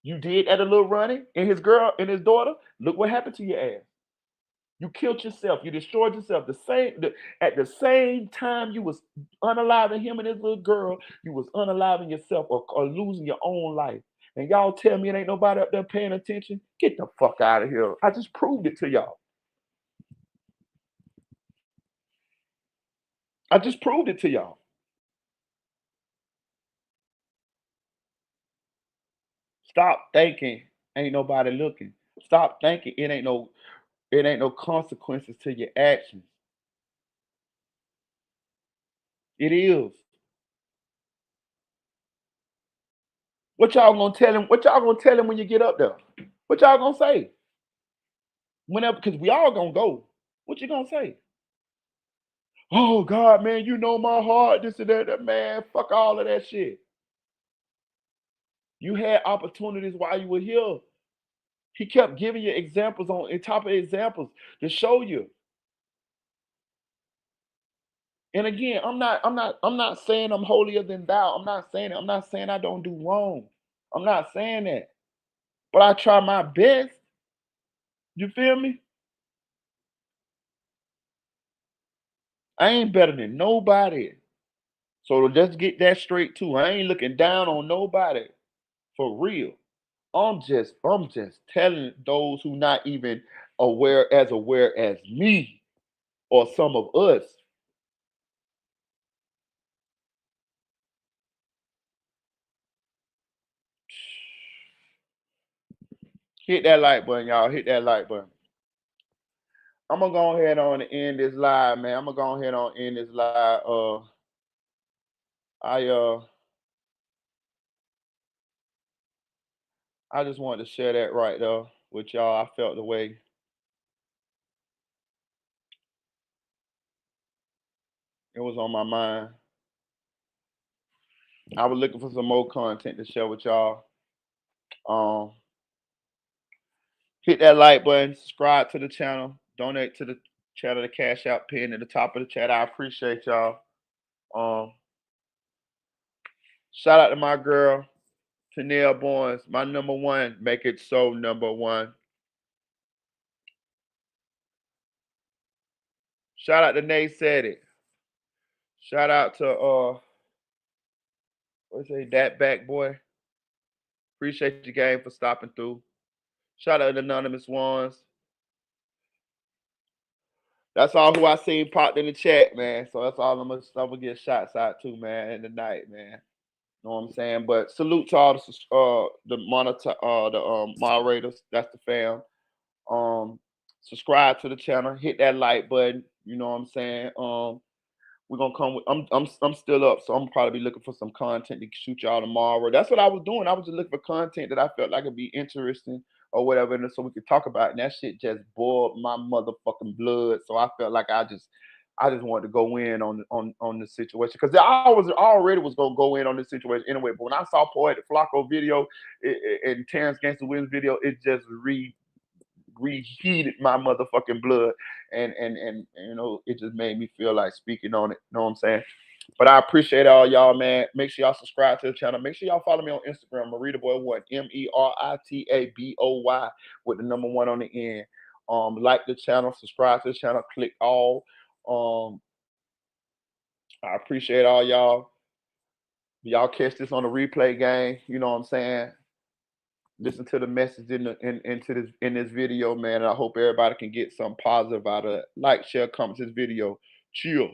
You did that a little running, and his girl and his daughter, look what happened to your ass. You killed yourself. You destroyed yourself. At the same time you was unaliving him and his little girl, you was unaliving yourself or losing your own life. And y'all tell me it ain't nobody up there paying attention? Get the fuck out of here. I just proved it to y'all. I just proved it to y'all. Stop thinking ain't nobody looking. Stop thinking it ain't no. It ain't no consequences to your actions. It is. What y'all gonna tell him? What y'all gonna tell him when you get up there? What y'all gonna say? Whenever, because we all gonna go. What you gonna say? Oh God, man, you know my heart, this and that, man. Fuck all of that shit. You had opportunities while you were here. He kept giving you examples on top of examples to show you. And again, I'm not saying I'm holier than thou. I'm not saying it. I'm not saying I don't do wrong. I'm not saying that. But I try my best. You feel me? I ain't better than nobody. So let's get that straight too. I ain't looking down on nobody. For real. I'm just telling those who not even aware as me or some of us. Hit that like button, y'all. Hit that like button. I'm gonna go ahead on and end this live, man. I'm gonna go ahead on and end this live. I uh I just wanted to share that right there with y'all. I felt the way it was on my mind. I was looking for some more content to share with y'all. Um, hit that like button, subscribe to the channel, donate to the channel, the cash out pin at the top of the chat. I appreciate y'all. Um, shout out to my girl, Tanel Barnes, my number one. Make it so number one. Shout out to Nate Said It. Shout out to what's say that back boy. Appreciate you game for stopping through. Shout out to Anonymous Ones. That's all who I seen popped in the chat, man. So that's all I'm gonna get shots out to, man, in the night, man. Know what I'm saying? But salute to all the moderators. That's the fam. Um, subscribe to the channel. Hit that like button. You know what I'm saying? We're gonna come with. I'm still up, so I'm probably looking for some content to shoot y'all tomorrow. That's what I was doing. I was just looking for content that I felt like would be interesting or whatever, and so we could talk about it. And that shit just boiled my motherfucking blood. So I felt like I just wanted to go in on the situation because I was already was gonna go in on this situation anyway. But when I saw Poetic Flacco video and Terrence Gangster Williams video, it just reheated my motherfucking blood, and you know it just made me feel like speaking on it. You know what I'm saying? But I appreciate all y'all, man. Make sure y'all subscribe to the channel. Make sure y'all follow me on Instagram, Meritaboy1, Meritaboy with the number one on the end. Like the channel, subscribe to the channel, click all. Um, I appreciate all y'all. Y'all catch this on the replay game. You know what I'm saying? Listen to the message in this video, man. And I hope everybody can get something positive out of it. Like, share, comment this video. Chill.